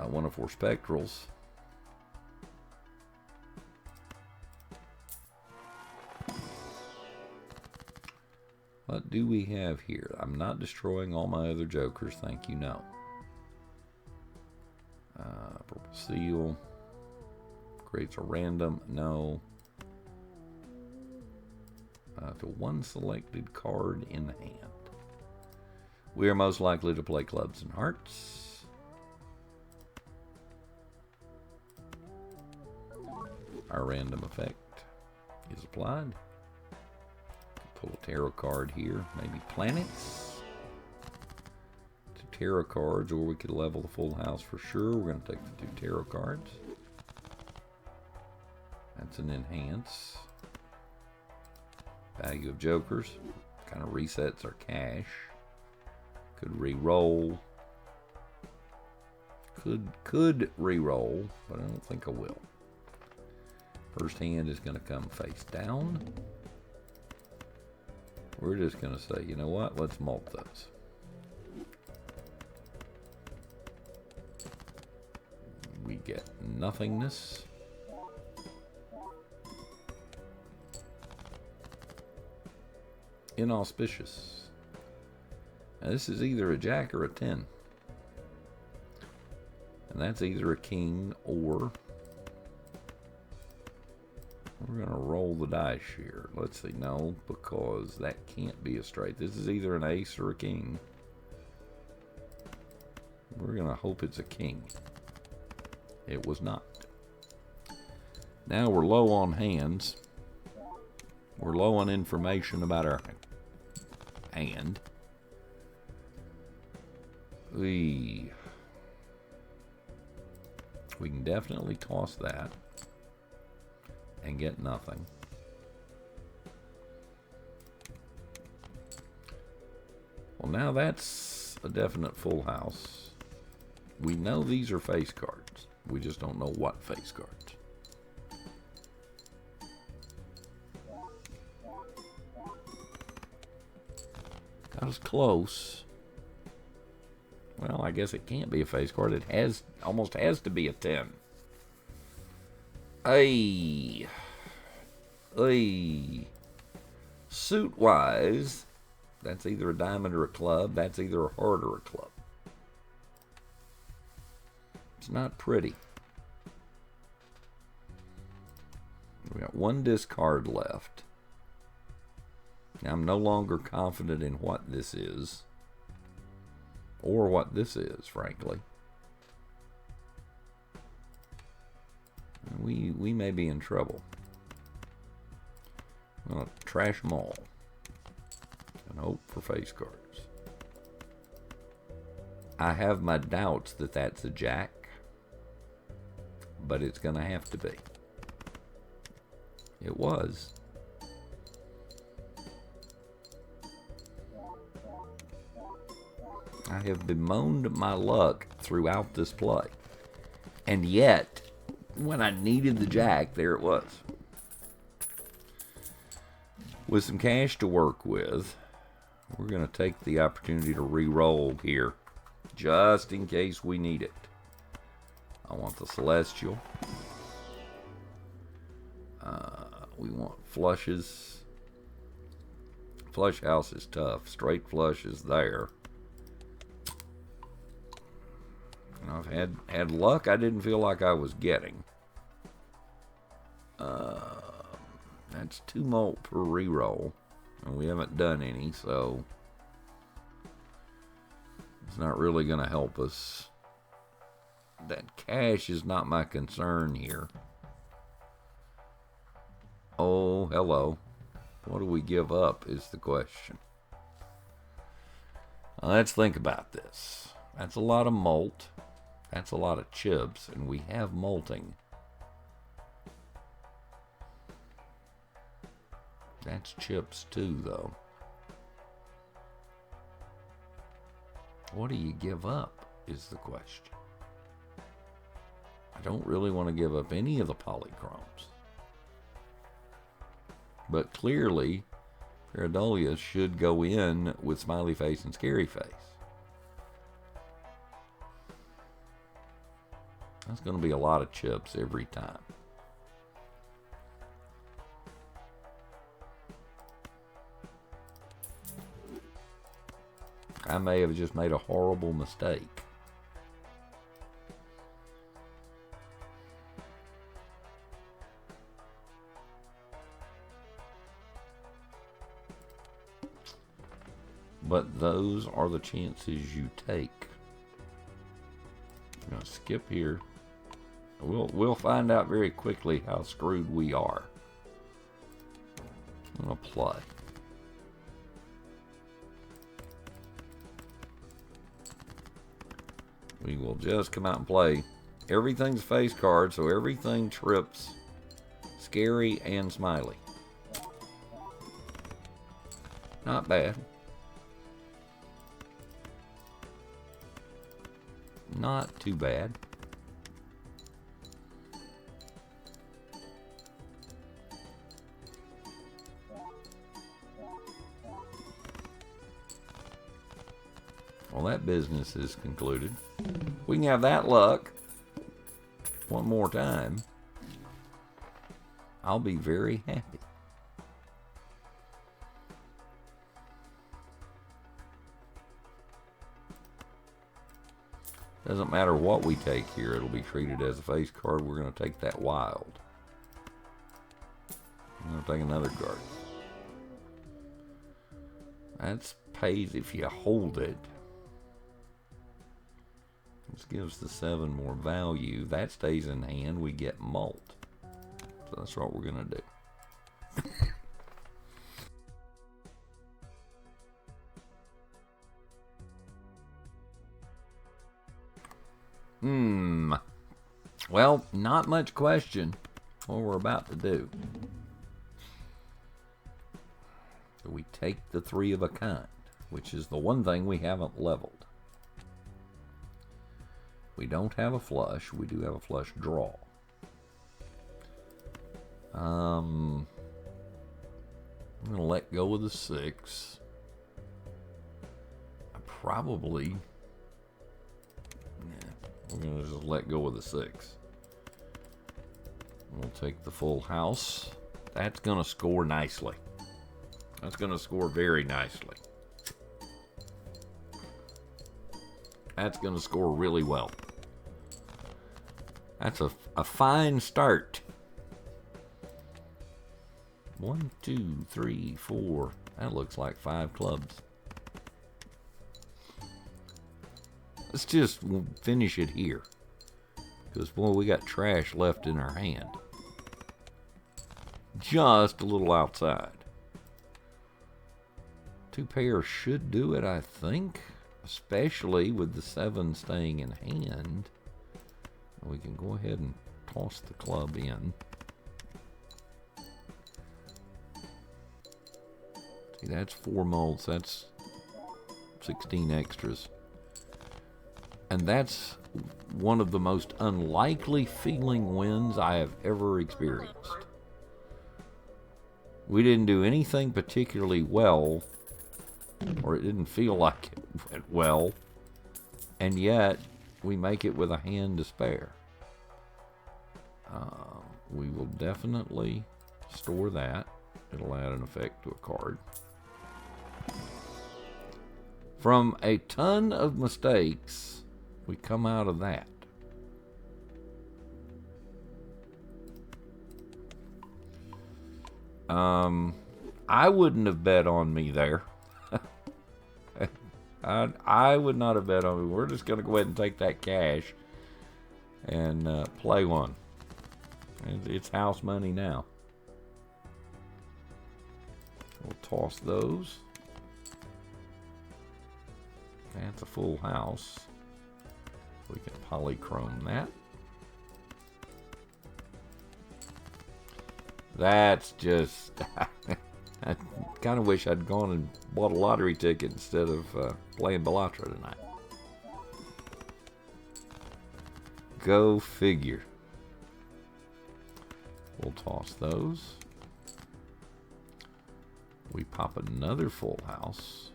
One of 4 spectrals. What do we have here? I'm not destroying all my other jokers, thank you, no. Purple seal. Creates a random, no. To 1 selected card in hand. We are most likely to play clubs and hearts. Our random effect is applied. Pull a tarot card here, maybe planets. 2 tarot cards, or we could level the full house for sure. We're going to take the 2 tarot cards. That's an enhance. Value of jokers. Kind of resets our cash. Could re-roll. Could re-roll, but I don't think I will. First hand is going to come face down. We're just going to say, you know what? Let's mult those. We get nothingness. Inauspicious. Now this is either a jack or a 10. And that's either a king or... We're going to roll the dice here. Let's see. No, because that can't be a straight. This is either an ace or a king. We're going to hope it's a king. It was not. Now we're low on hands. We're low on information about our hand. We can definitely toss that and get nothing. Well, now that's a definite full house. We know these are face cards. We just don't know what face cards. That was close. Well, I guess it can't be a face card. It almost has to be a 10. Suit-wise, that's either a diamond or a club. That's either a heart or a club. It's not pretty. We got 1 discard left. Now, I'm no longer confident in what this is. Or what this is, frankly. we may be in trouble. I'm going to trash them all and hope for face cards. I have my doubts that that's a jack, but it's going to have to be. It was. I have bemoaned my luck throughout this play. And yet, when I needed the jack, there it was. With some cash to work with, we're going to take the opportunity to re-roll here, just in case we need it. I want the Celestial. We want flushes. Flush house is tough. Straight flush is there. And I've had luck I didn't feel like I was getting. That's 2 mult per reroll. And we haven't done any, so it's not really going to help us. That cash is not my concern here. Oh, hello. What do we give up is the question. Let's think about this. That's a lot of malt. That's a lot of chips, and we have malting. That's chips too, though. What do you give up is the question. I don't really want to give up any of the polychromes. But clearly, Pareidolia should go in with Smiley Face and Scary Face. That's going to be a lot of chips every time. I may have just made a horrible mistake. But those are the chances you take. I'm going to skip here. We'll find out very quickly how screwed we are. I'm going to play. We will just come out and play. Everything's face card, so everything trips Scary and Smiley. Not bad. Not too bad. Well, that business is concluded. We can have that luck one more time. I'll be very happy. Doesn't matter what we take here, it'll be treated as a face card. We're going to take that wild. I'm going to take another card. That's pays if you hold it. This gives the 7 more value. That stays in hand. We get malt. So that's what we're going to do. Well, not much question what we're about to do. So we take the 3 of a kind, which is the one thing we haven't leveled. We don't have a flush. We do have a flush draw. I'm going to let go of the 6. I probably... we're going to just let go of the 6. We'll take the full house. That's going to score nicely. That's going to score very nicely. That's going to score really well. That's a fine start. 1, 2, 3, 4. That looks like 5 clubs. Let's just finish it here. Because, boy, we got trash left in our hand. Just a little outside. 2 pairs should do it, I think. Especially with the 7 staying in hand. We can go ahead and toss the club in. See, that's 4 molds. That's 16 extras. And that's one of the most unlikely feeling wins I have ever experienced. We didn't do anything particularly well, or it didn't feel like it went well, and yet we make it with a hand to spare. We will definitely store that. It'll add an effect to a card. From a ton of mistakes, we come out of that. I wouldn't have bet on me there. I would not have bet on me. We're just going to go ahead and take that cash and play one. It's house money now. We'll toss those. That's a full house. We can polychrome that. That's just... I kind of wish I'd gone and bought a lottery ticket instead of playing Balatro tonight. Go figure. We'll toss those. We pop another full house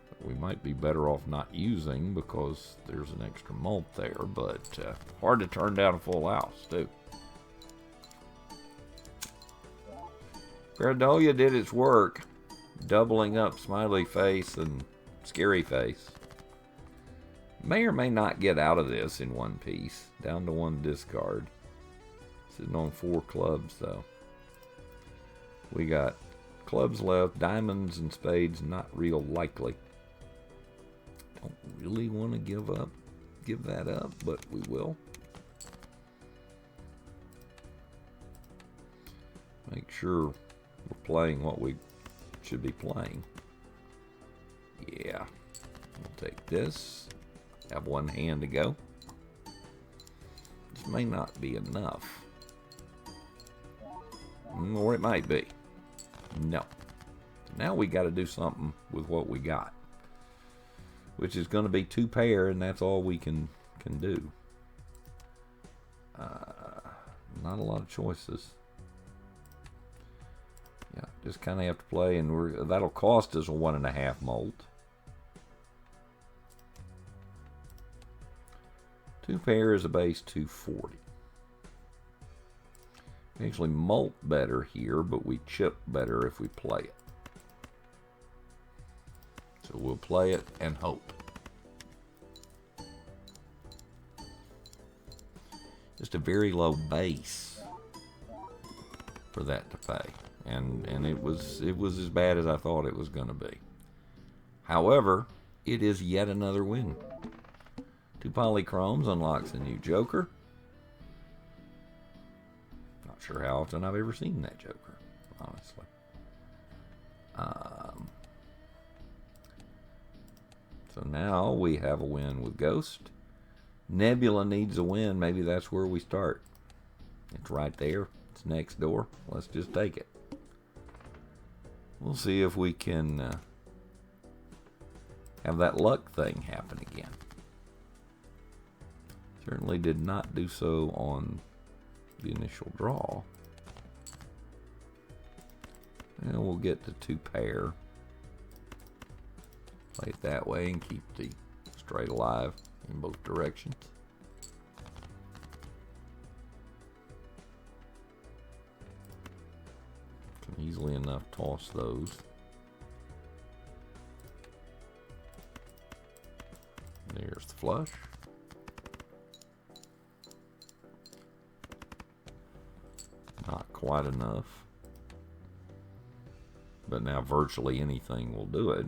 that we might be better off not using because there's an extra mult there, but hard to turn down a full house, too. Pareidolia did its work, doubling up smiley face and scary face. May or may not get out of this in one piece, down to 1 discard. Sitting on 4 clubs, though. We got clubs left, diamonds and spades, not real likely. Don't really want to give that up, but we will. Make sure we're playing what we should be playing. Yeah. We'll take this. Have 1 hand to go. This may not be enough. Or it might be. No. Now we got to do something with what we got. Which is going to be 2 pair, and that's all we can do. Not a lot of choices. Yeah, just kind of have to play, and that'll cost us a 1.5 molt. 2 pair is a base 240. We actually molt better here, but we chip better if we play it. So we'll play it and hope. Just a very low base for that to pay. And it was as bad as I thought it was going to be. However, it is yet another win. 2 polychromes unlocks a new Joker. Not sure how often I've ever seen that Joker, honestly. So now we have a win with Ghost. Nebula needs a win. Maybe that's where we start. It's right there. It's next door. Let's just take it. We'll see if we can have that luck thing happen again. Certainly did not do so on the initial draw. And we'll get to 2 pair. Play it that way and keep the straight alive in both directions. Can easily enough toss those. There's the flush. Not quite enough. But now virtually anything will do it.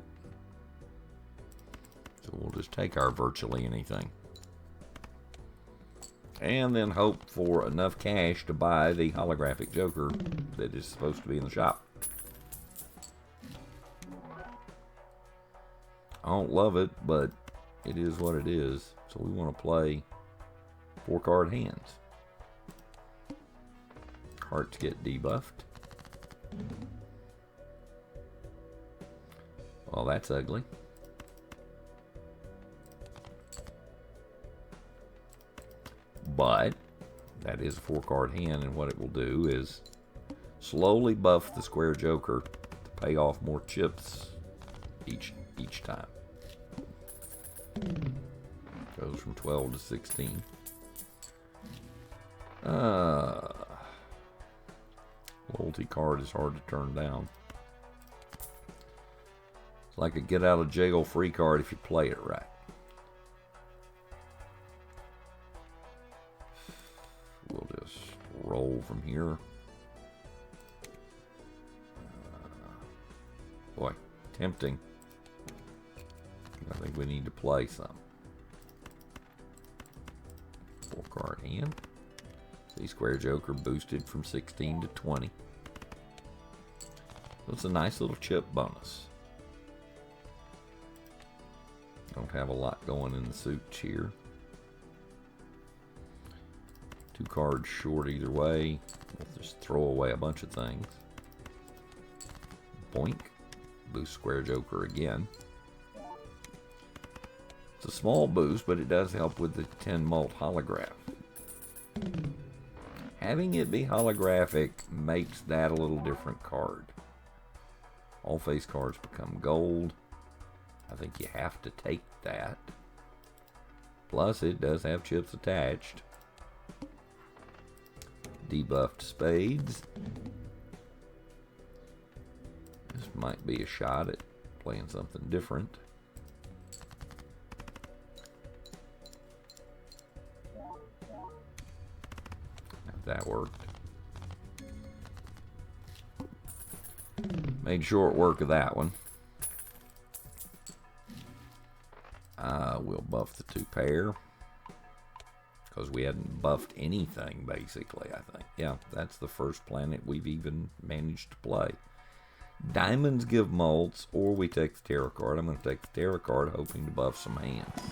So we'll just take our virtually anything. and then hope for enough cash to buy the holographic Joker that is supposed to be in the shop. I don't love it, but it is what it is. So we want to play 4-card hands. Hearts get debuffed. Well, that's ugly. But that is a 4-card hand, and what it will do is slowly buff the square Joker to pay off more chips each time. Goes from 12 to 16. Loyalty card is hard to turn down. It's like a get out of jail free card if you play it right. We'll just roll from here. Boy, tempting. I think we need to play some. 4-card hand. See, square Joker boosted from 16 to 20. So it's a nice little chip bonus. Don't have a lot going in the suit here. 2 cards short either way. We'll just throw away a bunch of things. Boink. Boost square Joker again. It's a small boost, but it does help with the 10 mult holograph. Having it be holographic makes that a little different card. All face cards become gold. I think you have to take that. Plus, it does have chips attached. Debuffed spades. This might be a shot at playing something different. If that worked. Made short work of that one. We'll buff the 2 pair. Because we hadn't buffed anything, basically, I think. Yeah, that's the first planet we've even managed to play. Diamonds give mults, or we take the tarot card. I'm going to take the tarot card, hoping to buff some hands.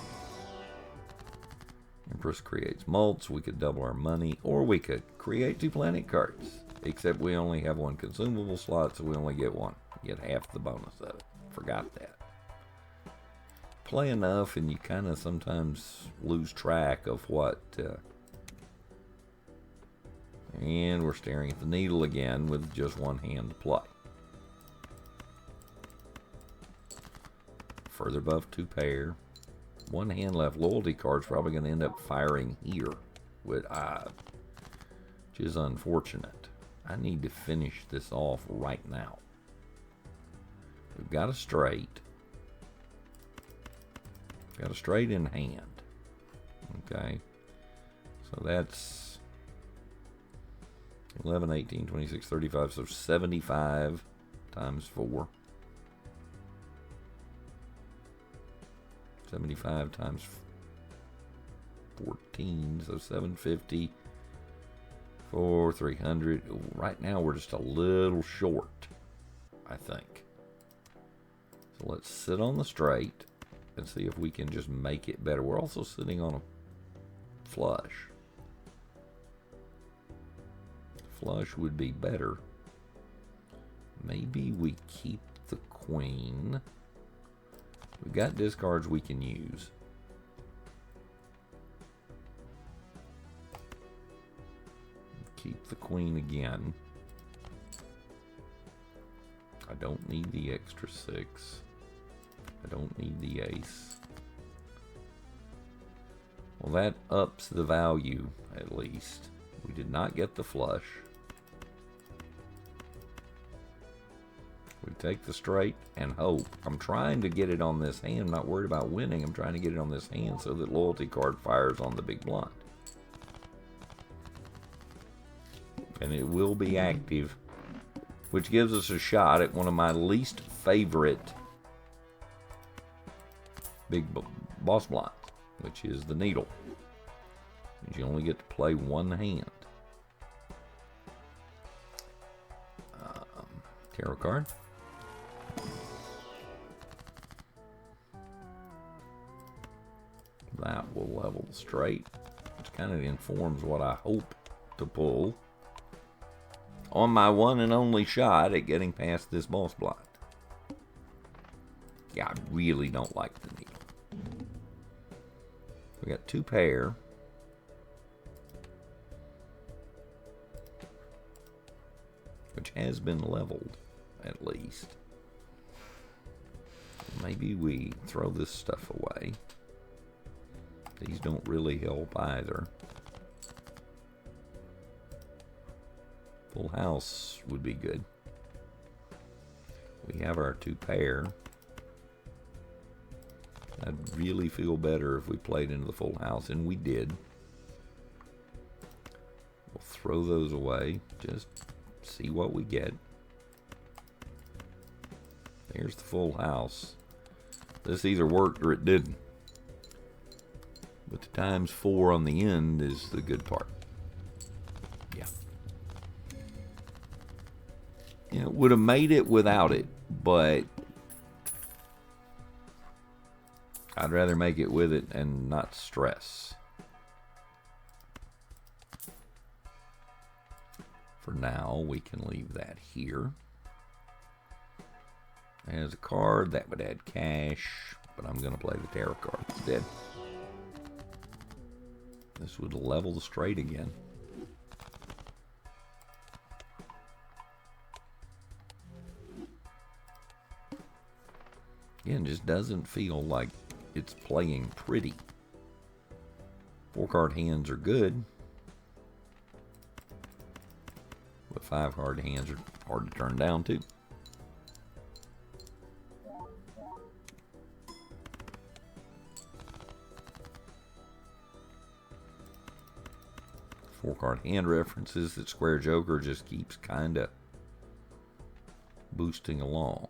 Empress creates mults. We could double our money, or we could create 2 planet cards. Except we only have 1 consumable slot, so we only get 1. Get half the bonus of it. Forgot that. Play enough, and you kind of sometimes lose track of what. And we're staring at the needle again with just 1 hand to play. Further buff 2 pair. 1 hand left. Loyalty card's probably going to end up firing here, which is unfortunate. I need to finish this off right now. We've got a straight. Got a straight in hand. Okay. So that's 11, 18, 26, 35. So 75 times 4. 75 times 14. So 750 for 300. Right now we're just a little short, I think. So let's sit on the straight and see if we can just make it better. We're also sitting on a flush. Flush would be better. Maybe we keep the queen. We've got discards we can use. Keep the queen again. I don't need the extra 6. I don't need the ace. Well, that ups the value, at least. We did not get the flush. We take the straight and hope. I'm trying to get it on this hand. I'm not worried about winning. I'm trying to get it on this hand so that loyalty card fires on the big blind. And it will be active, which gives us a shot at one of my least favorite big boss blinds, which is the needle. You You only get to play one hand. Tarot card. That will level straight, which kind of informs what I hope to pull on my one and only shot at getting past this boss blind. Yeah, I really don't like the needle. We got 2 pair. Which has been leveled, at least. Maybe we throw this stuff away. These don't really help either. Full house would be good. We have our 2 pair. I'd really feel better if we played into the full house, and we did. We'll throw those away. Just see what we get. There's the full house. This either worked or it didn't. But the ×4 on the end is the good part. Yeah. You know, would have made it without it, but I'd rather make it with it and not stress. For now, we can leave that here. As a card, that would add cash, but I'm going to play the tarot card instead. This would level the straight again. Again, just doesn't feel like it's playing pretty. 4-card hands are good. But 5-card hands are hard to turn down too. Four-card hand references that Square Joker just keeps kinda boosting along.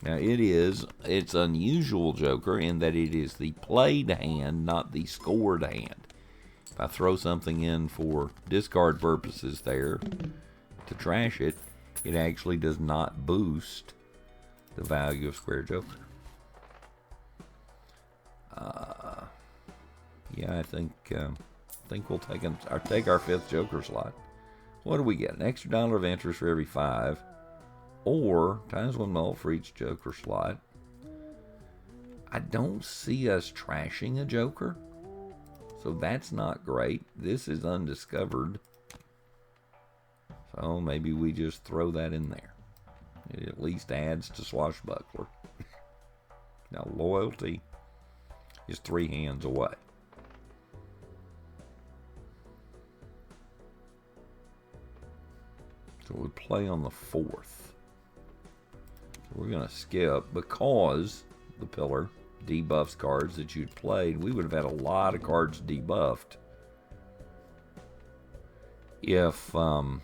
Now it's unusual Joker in that it is the played hand, not the scored hand. If I throw something in for discard purposes there to trash it, it actually does not boost the value of Square Joker. Yeah, I think we'll take our 5th Joker slot. What do we get? An extra $1 of interest for every 5, or ×1 mult for each Joker slot. I don't see us trashing a Joker, so that's not great. This is undiscovered, so maybe we just throw that in there. It at least adds to Swashbuckler. Now loyalty is 3 hands away. So we play on the 4th. So we're going to skip because the pillar debuffs cards that you'd played. We would have had a lot of cards debuffed if I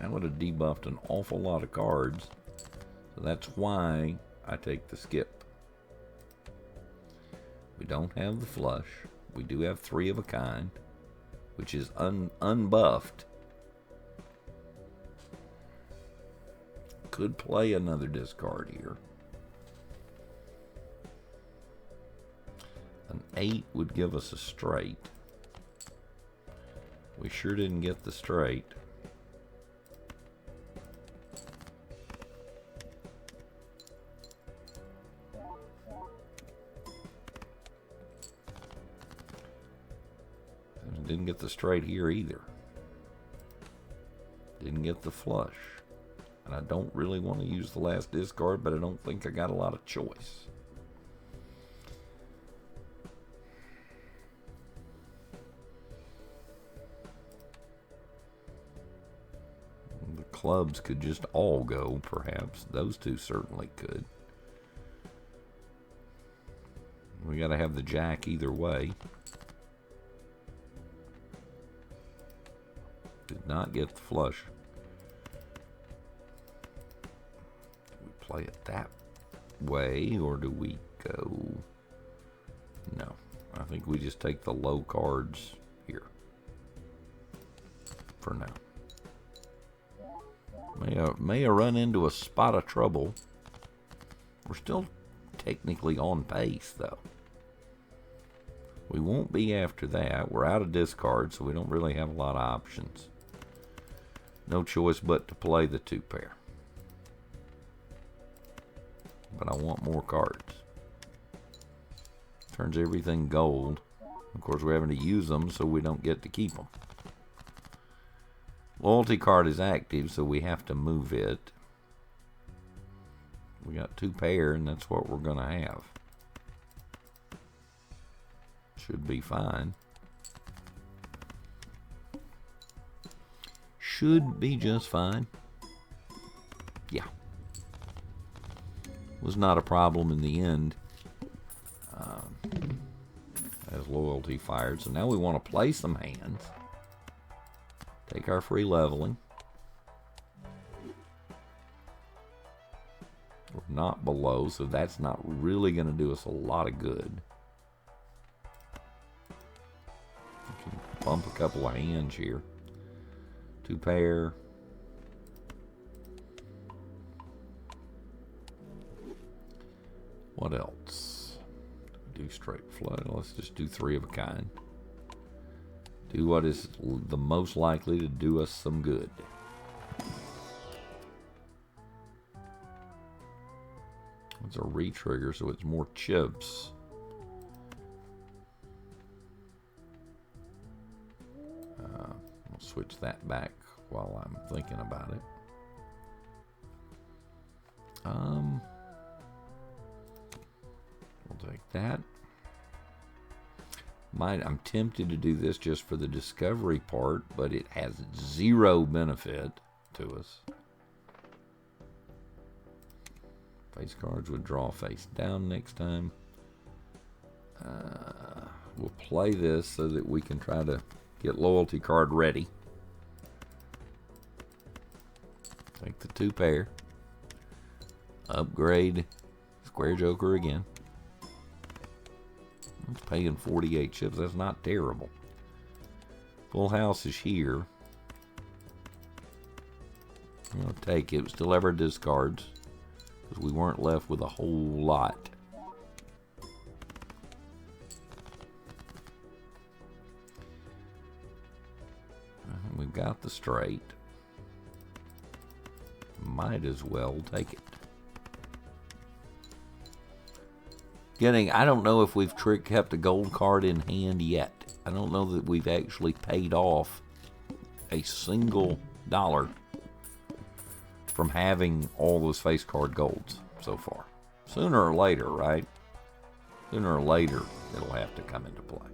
would have debuffed an awful lot of cards. So that's why I take the skip. We don't have the flush. We do have 3 of a kind, which is unbuffed. Could play another discard here. An 8 would give us a straight. We sure didn't get the straight. Didn't get the straight here either. Didn't get the flush. And I don't really want to use the last discard, but I don't think I got a lot of choice. The clubs could just all go, perhaps. Those 2 certainly could. We got to have the jack either way. Did not get the flush. We play it that. way, or do we go? No, I think we just take the low cards here for now. May run into a spot of trouble. We're still technically on pace, though. We won't be after that. We're out of discard, so we don't really have a lot of options. No choice but to play the 2 pair. But I want more cards. Turns everything gold. Of course, we're having to use them, so we don't get to keep them. Loyalty card is active, so we have to move it. We got 2 pair, and that's what we're going to have. Should be fine. Should be just fine. Yeah. Was not a problem in the end. As loyalty fired. So now we want to play some hands. Take our free leveling. We're not below, so that's not really going to do us a lot of good. We can bump a couple of hands here. 2 pair. What else? Do straight flood. Let's just do 3 of a kind. Do what is the most likely to do us some good. It's a re-trigger, so it's more chips. I'll switch that back while I'm thinking about it. We'll take that. I'm tempted to do this just for the discovery part, but it has 0 benefit to us. Face cards would draw face down next time. We'll play this so that we can try to get loyalty card ready. Take the 2 pair. Upgrade Square Joker again. It's paying 48 chips. That's not terrible. Full house is here. I'm going to take it. Still have our discards, because we weren't left with a whole lot. We've got the straight. Might as well take it. I don't know if we've kept a gold card in hand yet. I don't know that we've actually paid off a single dollar from having all those face card golds so far. Sooner or later, right? Sooner or later, it'll have to come into play.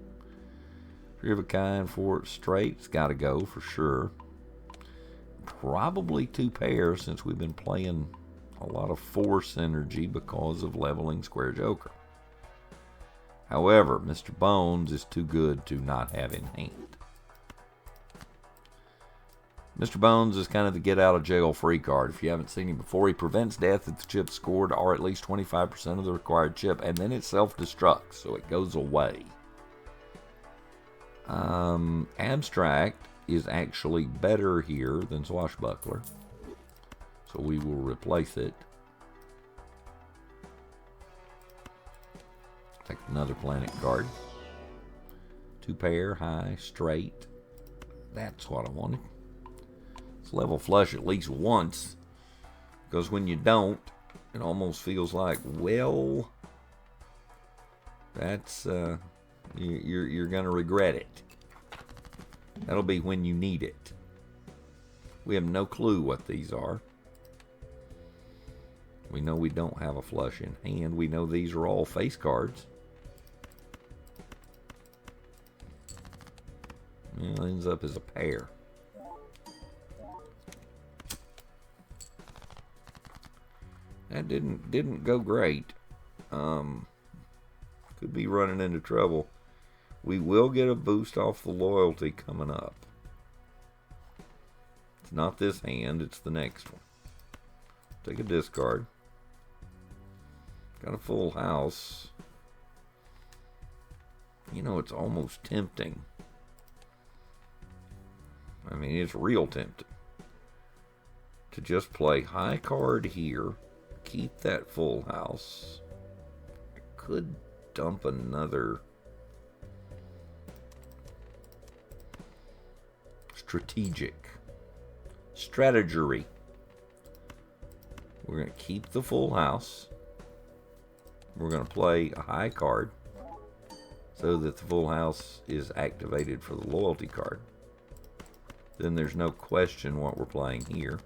3 of a kind, 4 straight's got to go for sure. Probably 2 pairs, since we've been playing a lot of force energy because of leveling Square Joker. However, Mr. Bones is too good to not have in hand. Mr. Bones is kind of the get out of jail free card. If you haven't seen him before, he prevents death if the chip scored are at least 25% of the required chip, and then it self-destructs, so it goes away. Abstract is actually better here than Swashbuckler, so we will replace it. Take another planet card. 2 pair, high, straight. That's what I wanted. Let's level flush at least once, because when you don't, it almost feels like, well, that's you're gonna regret it. That'll be when you need it. We have no clue what these are. We know we don't have a flush in hand. We know these are all face cards. Well, it ends up as a pair. That didn't go great. Could be running into trouble. We will get a boost off the loyalty coming up. It's not this hand, it's the next one. Take a discard. Got a full house. You know, it's almost tempting. I mean, it's real tempting to just play high card here, keep that full house. I could dump another strategery. We're going to keep the full house. We're going to play a high card so that the full house is activated for the loyalty card. Then there's no question what we're playing here.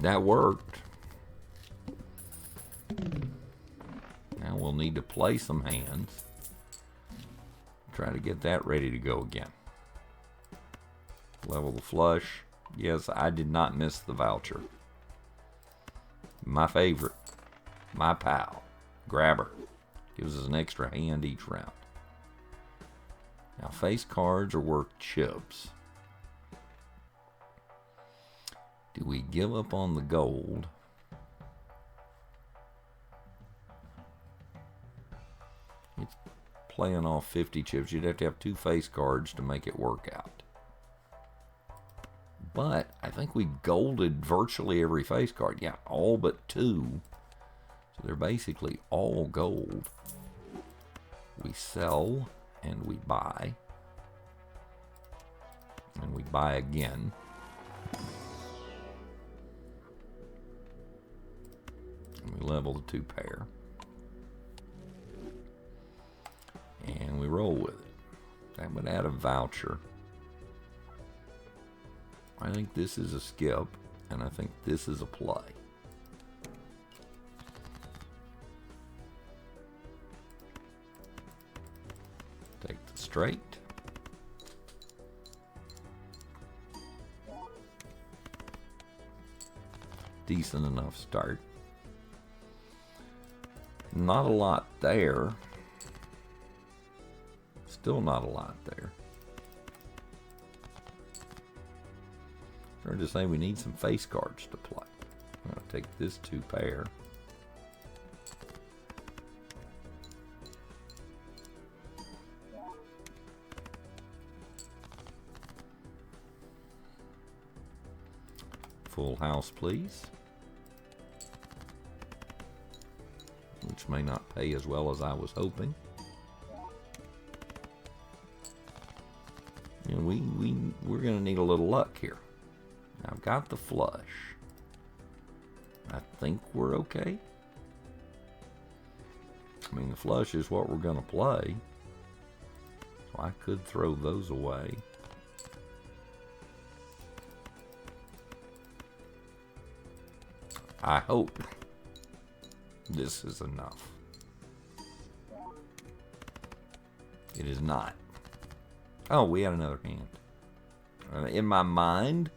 That worked. Now we'll need to play some hands. Try to get that ready to go again. Level the flush. Yes, I did not miss the voucher. My favorite. My pal. Grabber. Gives us an extra hand each round. Now face cards are worth chips. Do we give up on the gold? It's playing off 50 chips. You'd have to have 2 face cards to make it work out. But I think we golded virtually every face card. Yeah, all but 2. So they're basically all gold. We sell and we buy. And we buy again. And we level the 2 pair. And we roll with it. That would add a voucher. I think this is a skip, and I think this is a play. Take the straight. Decent enough start. Not a lot there. Still not a lot there. Or to say we need some face cards to play. I'm going to take this 2 pair. Full house, please. Which may not pay as well as I was hoping. You know, we're going to need a little luck here. I've got the flush. I think we're okay. I mean, the flush is what we're going to play. So I could throw those away. I hope this is enough. It is not. Oh, we had another hand. In my mind,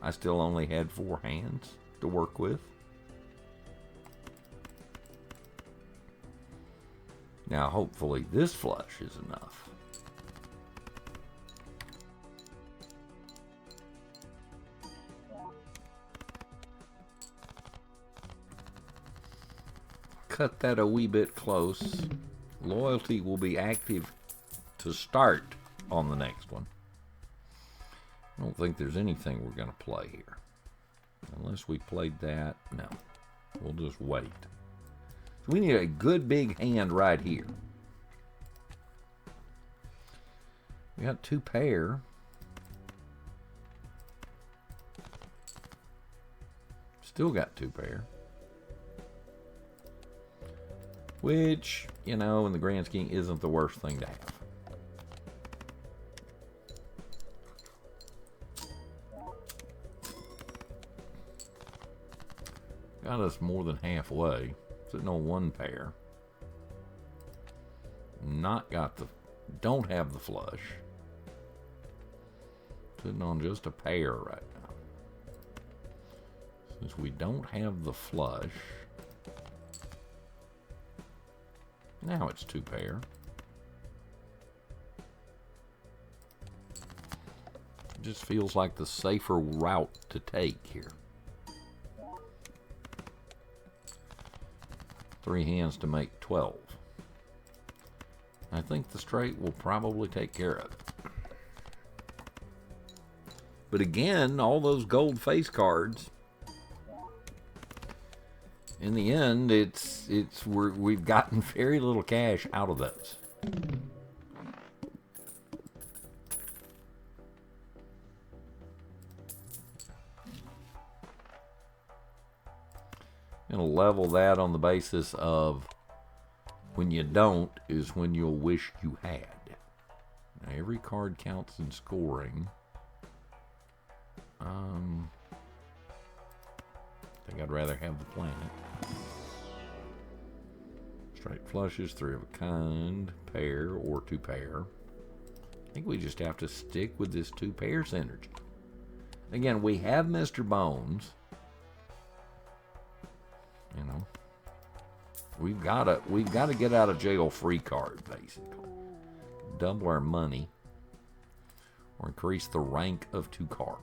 I still only had 4 hands to work with. Now, hopefully this flush is enough. Cut that a wee bit close. Loyalty will be active to start on the next one. I don't think there's anything we're going to play here. Unless we played that. No. We'll just wait. So we need a good big hand right here. We got 2 pair. Still got 2 pair. Which, you know, in the grand scheme isn't the worst thing to have. Got us more than halfway. Sitting on 1 pair. Don't have the flush. Sitting on just a pair right now. Since we don't have the flush. Now it's 2 pair. just feels like the safer route to take here. 3 hands to make 12. I think the straight will probably take care of it. But again, all those gold face cards, in the end, we've gotten very little cash out of those. I'm going to level that on the basis of when you don't is when you'll wish you had. Now, every card counts in scoring. I think I'd rather have the planet. Straight flushes, 3 of a kind, pair, or 2 pair. I think we just have to stick with this 2 pair synergy. Again, we have Mr. Bones. You know, we've got to get out of jail free card, basically. Double our money or increase the rank of 2 cards.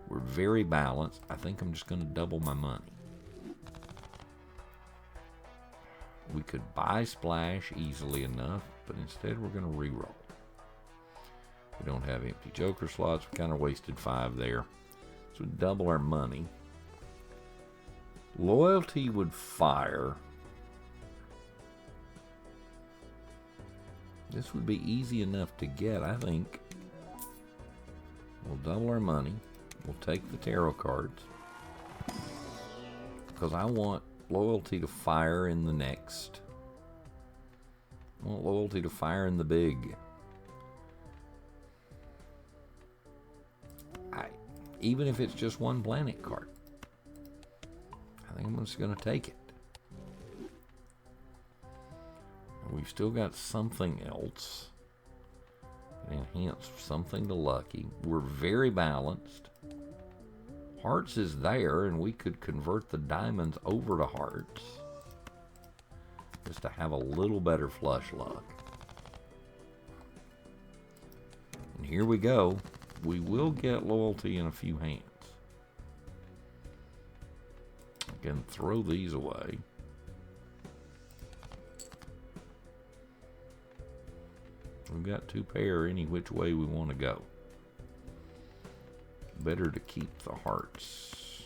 We're very balanced. I think I'm just going to double my money. We could buy splash easily enough, but instead we're going to reroll. We don't have empty joker slots. We kind of wasted 5 there. So we double our money. Loyalty would fire. This would be easy enough to get, I think. We'll double our money. We'll take the tarot cards. Because I want loyalty to fire in the next. I want loyalty to fire in the big. Even if it's just 1 planet card. I think I'm just going to take it. We've still got something else. Enhance something to lucky. We're very balanced. Hearts is there, and we could convert the diamonds over to hearts. Just to have a little better flush luck. And here we go. We will get loyalty in a few hands. I can throw these away. We've got 2 pair any which way we want to go. Better to keep the hearts.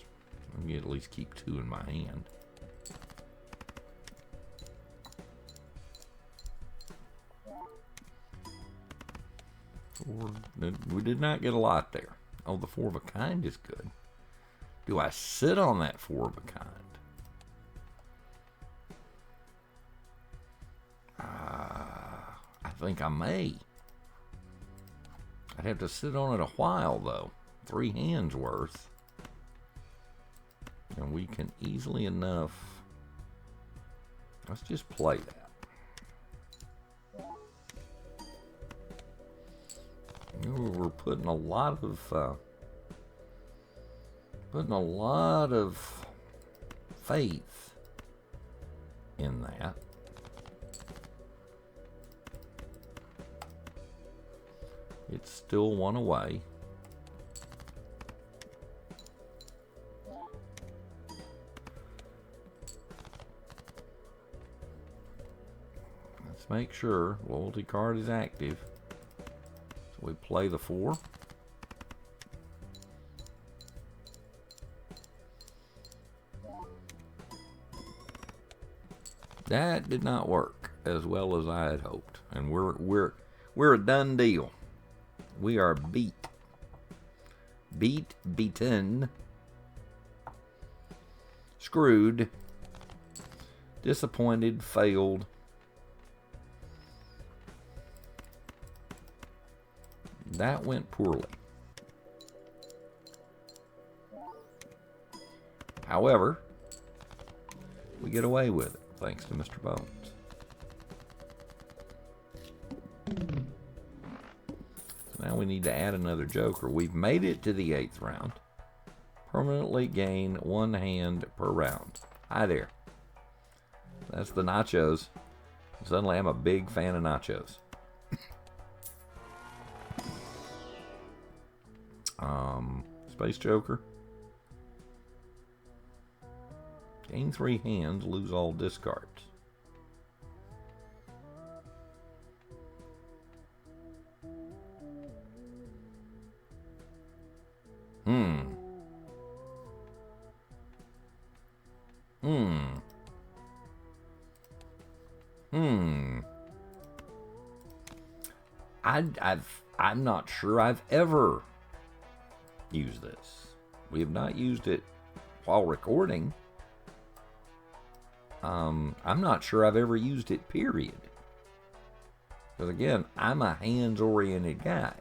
Let me at least keep 2 in my hand. We did not get a lot there. Oh, the 4 of a kind is good. Do I sit on that 4 of a kind? I think I may. I'd have to sit on it a while, though. 3 hands worth. And we can easily enough... Let's just play that. We're putting a lot of faith in that. It's still 1 away. Let's make sure loyalty card is active. So we play the 4. That did not work as well as I had hoped, and we're a done deal. We are beaten, screwed, disappointed, failed. That went poorly. However, we get away with it, thanks to Mr. Bones. So now we need to add another joker. We've made it to the 8th round. Permanently gain 1 hand per round. Hi there. That's the nachos. Suddenly I'm a big fan of nachos. Space Joker. Gain 3 hands, lose all discards. I'm not sure I've ever used this. We have not used it while recording. I'm not sure I've ever used it, period. Because again, I'm a hands-oriented guy.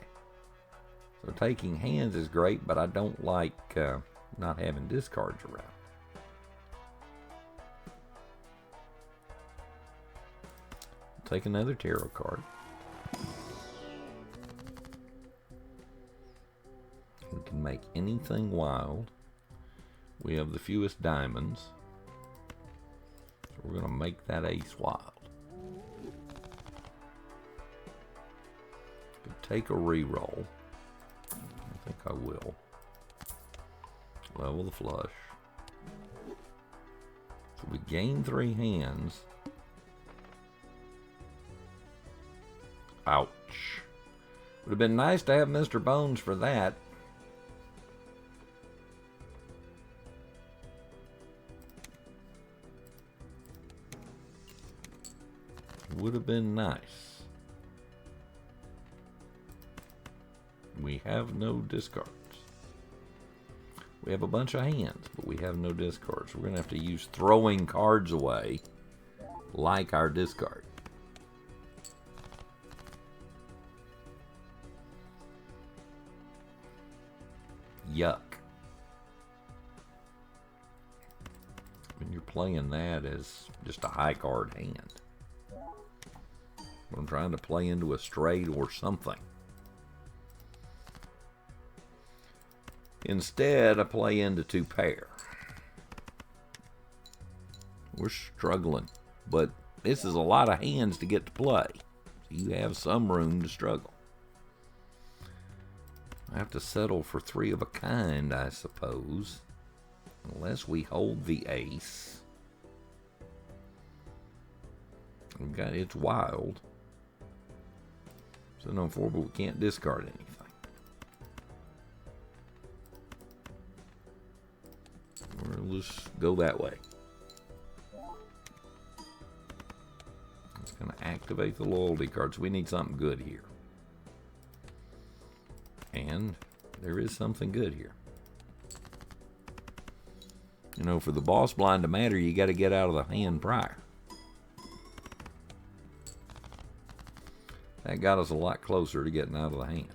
So taking hands is great, but I don't like not having discards around. Take another tarot card. We can make anything wild. We have the fewest diamonds. So we're going to make that ace wild. Could take a reroll. I think I will. Level the flush. So we gain 3 hands. Ouch. Would have been nice to have Mr. Bones for that. Would have been nice. We have no discards. We have a bunch of hands, but we have no discards. We're going to have to use throwing cards away like our discard. Yuck. When you're playing that as just a high card hand. I'm trying to play into a straight or something. Instead, I play into 2 pair. We're struggling, but this is a lot of hands to get to play. So you have some room to struggle. I have to settle for 3 of a kind, I suppose. Unless we hold the ace. It's wild. So no 4, but we can't discard anything. We'll just go that way. It's going to activate the loyalty cards. We need something good here. And there is something good here. You know, for the boss blind to matter, you got to get out of the hand prior. That got us a lot closer to getting out of the hand.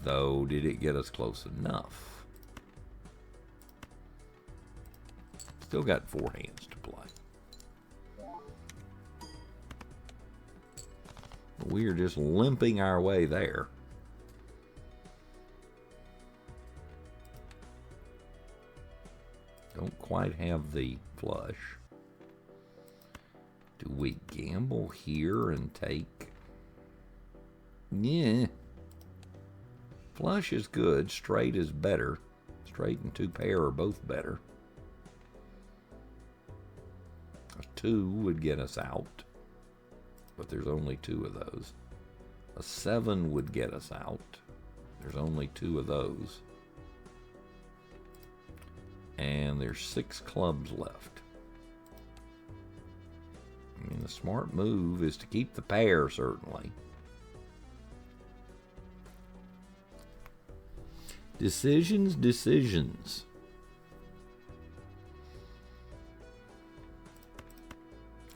Though, did it get us close enough? Still got 4 hands to play. We're just limping our way there. Don't quite have the flush. Do we gamble here and take? Yeah. Flush is good. Straight is better. Straight and 2 pair are both better. A 2 would get us out. But there's only 2 of those. A 7 would get us out. There's only 2 of those. And there's 6 clubs left. I mean, the smart move is to keep the pair, certainly. Decisions.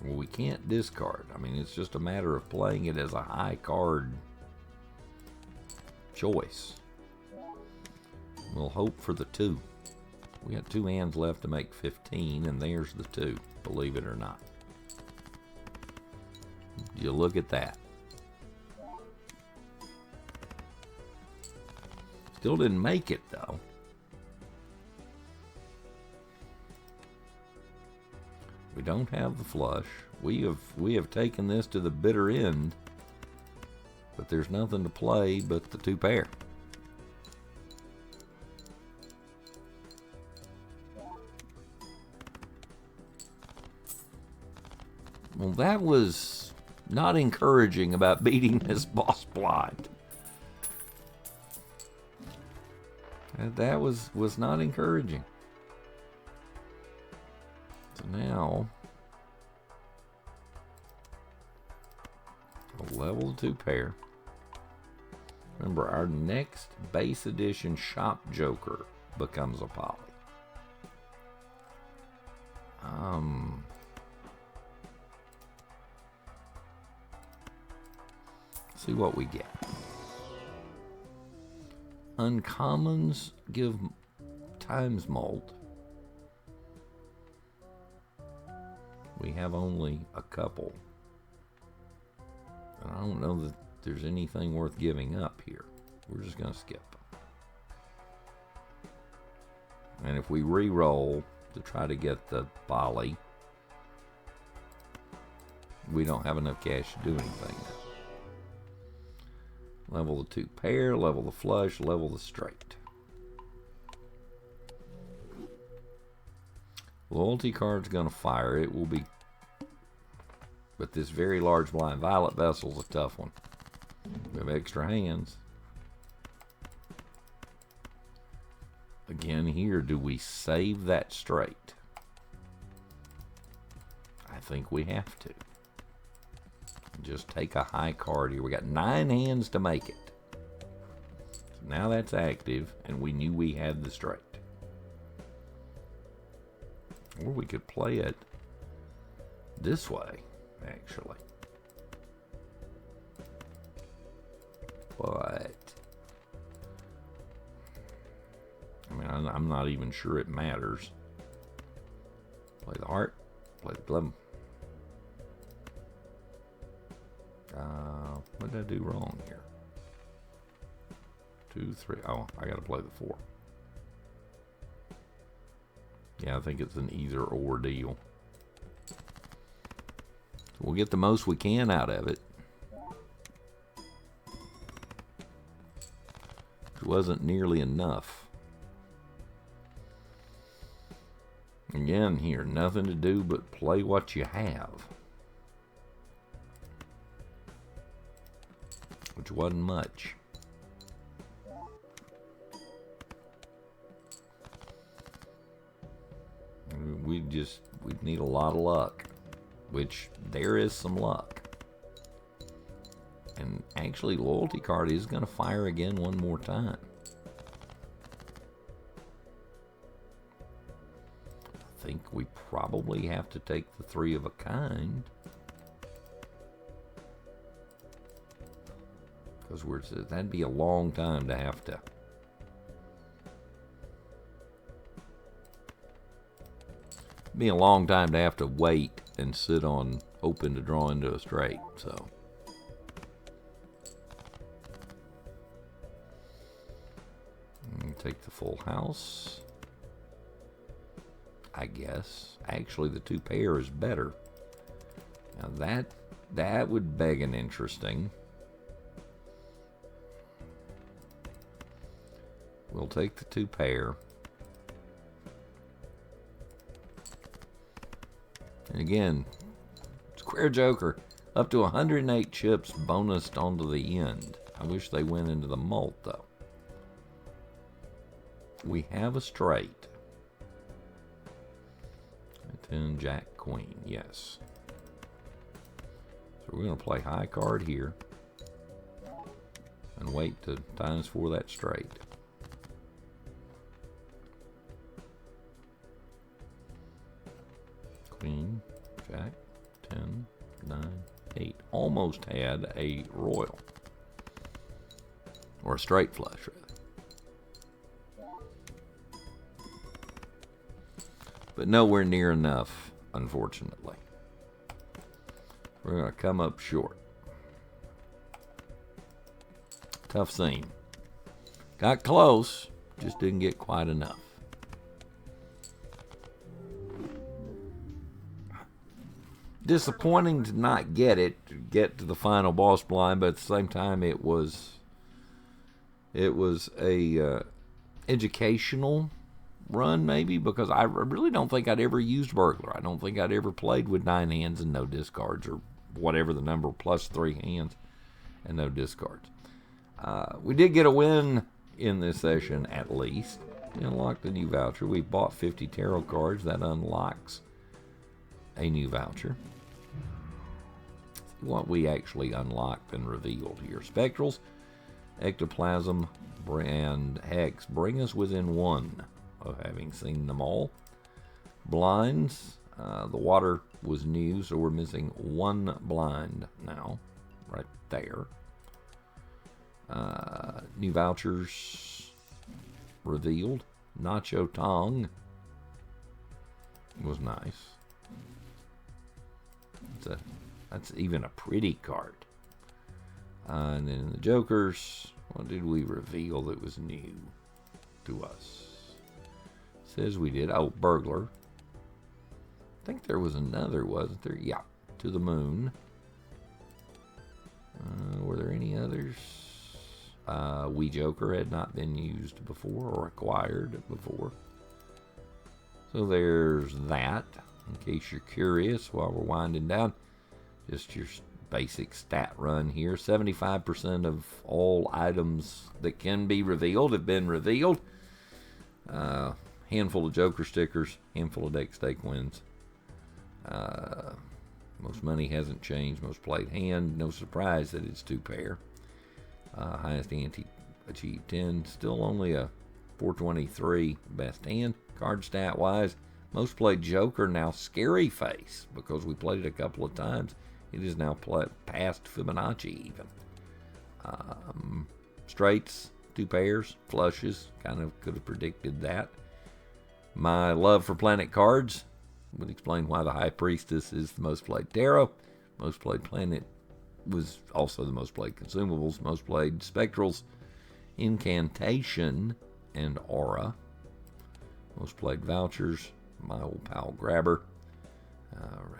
Well, we can't discard. I mean, it's just a matter of playing it as a high card choice. We'll hope for the 2. We got 2 hands left to make 15, and there's the 2, believe it or not. You look at that. Still didn't make it, though. We don't have the flush. We have taken this to the bitter end, but there's nothing to play but the 2 pair. Well, that was not encouraging about beating this boss blind. That was not encouraging. So now, we'll level the 2 pair. Remember, our next base edition shop joker becomes a poly. See what we get. Uncommons give times molt. We have only a couple. And I don't know that there's anything worth giving up here. We're just going to skip. And if we re-roll to try to get the volley, we don't have enough cash to do anything. Level the 2 pair, level the flush, level the straight. Loyalty card's going to fire. It will be... But this very large blind violet vessel's a tough one. We have extra hands. Again here, do we save that straight? I think we have to. Just take a high card here. We got 9 hands to make it. So now that's active, and we knew we had the straight. Or we could play it this way, actually. But I mean, I'm not even sure it matters. Play the heart, play the glove. What did I do wrong here? 2, 3. Oh, I got to play the 4. Yeah, I think it's an either or deal. So we'll get the most we can out of it. It wasn't nearly enough. Again here, nothing to do but play what you have. Which wasn't much. We'd need a lot of luck. Which, there is some luck. And actually, loyalty card is going to fire again one more time. I think we probably have to take the 3 of a kind. Because that'd be a long time to have to. Be a long time to have to wait and sit on hoping to draw into a straight. So. Take the full house. I guess. Actually, the 2 pair is better. Now that would beg an interesting. We'll take the 2 pair. And again, Square Joker, up to 108 chips bonused onto the end. I wish they went into the mult, though. We have a straight. 10, Jack, Queen, yes. So we're going to play high card here. And wait to ×4 that straight. Queen, Jack, 10, 9, 8. Almost had a royal. Or a straight flush, rather. But nowhere near enough, unfortunately. We're going to come up short. Tough scene. Got close, just didn't get quite enough. Disappointing to not get it, to get to the final boss blind, but at the same time it was a educational run, maybe, because I really don't think I'd ever used Burglar. I don't think I'd ever played with 9 hands and no discards, or whatever the number, plus 3 hands and no discards. We did get a win in this session, at least. We unlocked a new voucher. We bought 50 tarot cards. That unlocks a new voucher. What we actually unlocked and revealed here. Spectrals, Ectoplasm, and Hex bring us within 1 of having seen them all. Blinds, the water was new, so we're missing 1 blind now, right there. New vouchers revealed. Nacho Tong was nice. That's even a pretty card. And then the Jokers, what did we reveal that was new to us? Says we did. Oh, Burglar. I think there was another, wasn't there? Yeah, To the Moon. Were there any others? We Joker had not been used before or acquired before. So there's that. In case you're curious, while we're winding down, just your basic stat run here. 75% of all items that can be revealed have been revealed. Handful of Joker stickers, handful of deck stake wins. Most money hasn't changed. Most played hand. No surprise that it's 2 pair. Highest ante achieved 10. Still only a 423 best hand. Card stat wise, most played Joker, now Scary Face, because we played it a couple of times. It is now past Fibonacci even. Straights, 2 pairs. Flushes, kind of could have predicted that. My love for Planet cards would explain why the High Priestess is the most played tarot. Most played Planet was also the most played consumables. Most played Spectrals, Incantation, and Aura. Most played vouchers, my old pal Grabber,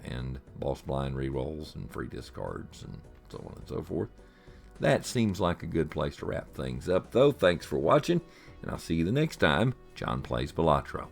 and Boss Blind rerolls and free discards and so on and so forth. That seems like a good place to wrap things up, though. Thanks for watching, and I'll see you the next time John Plays Balatro.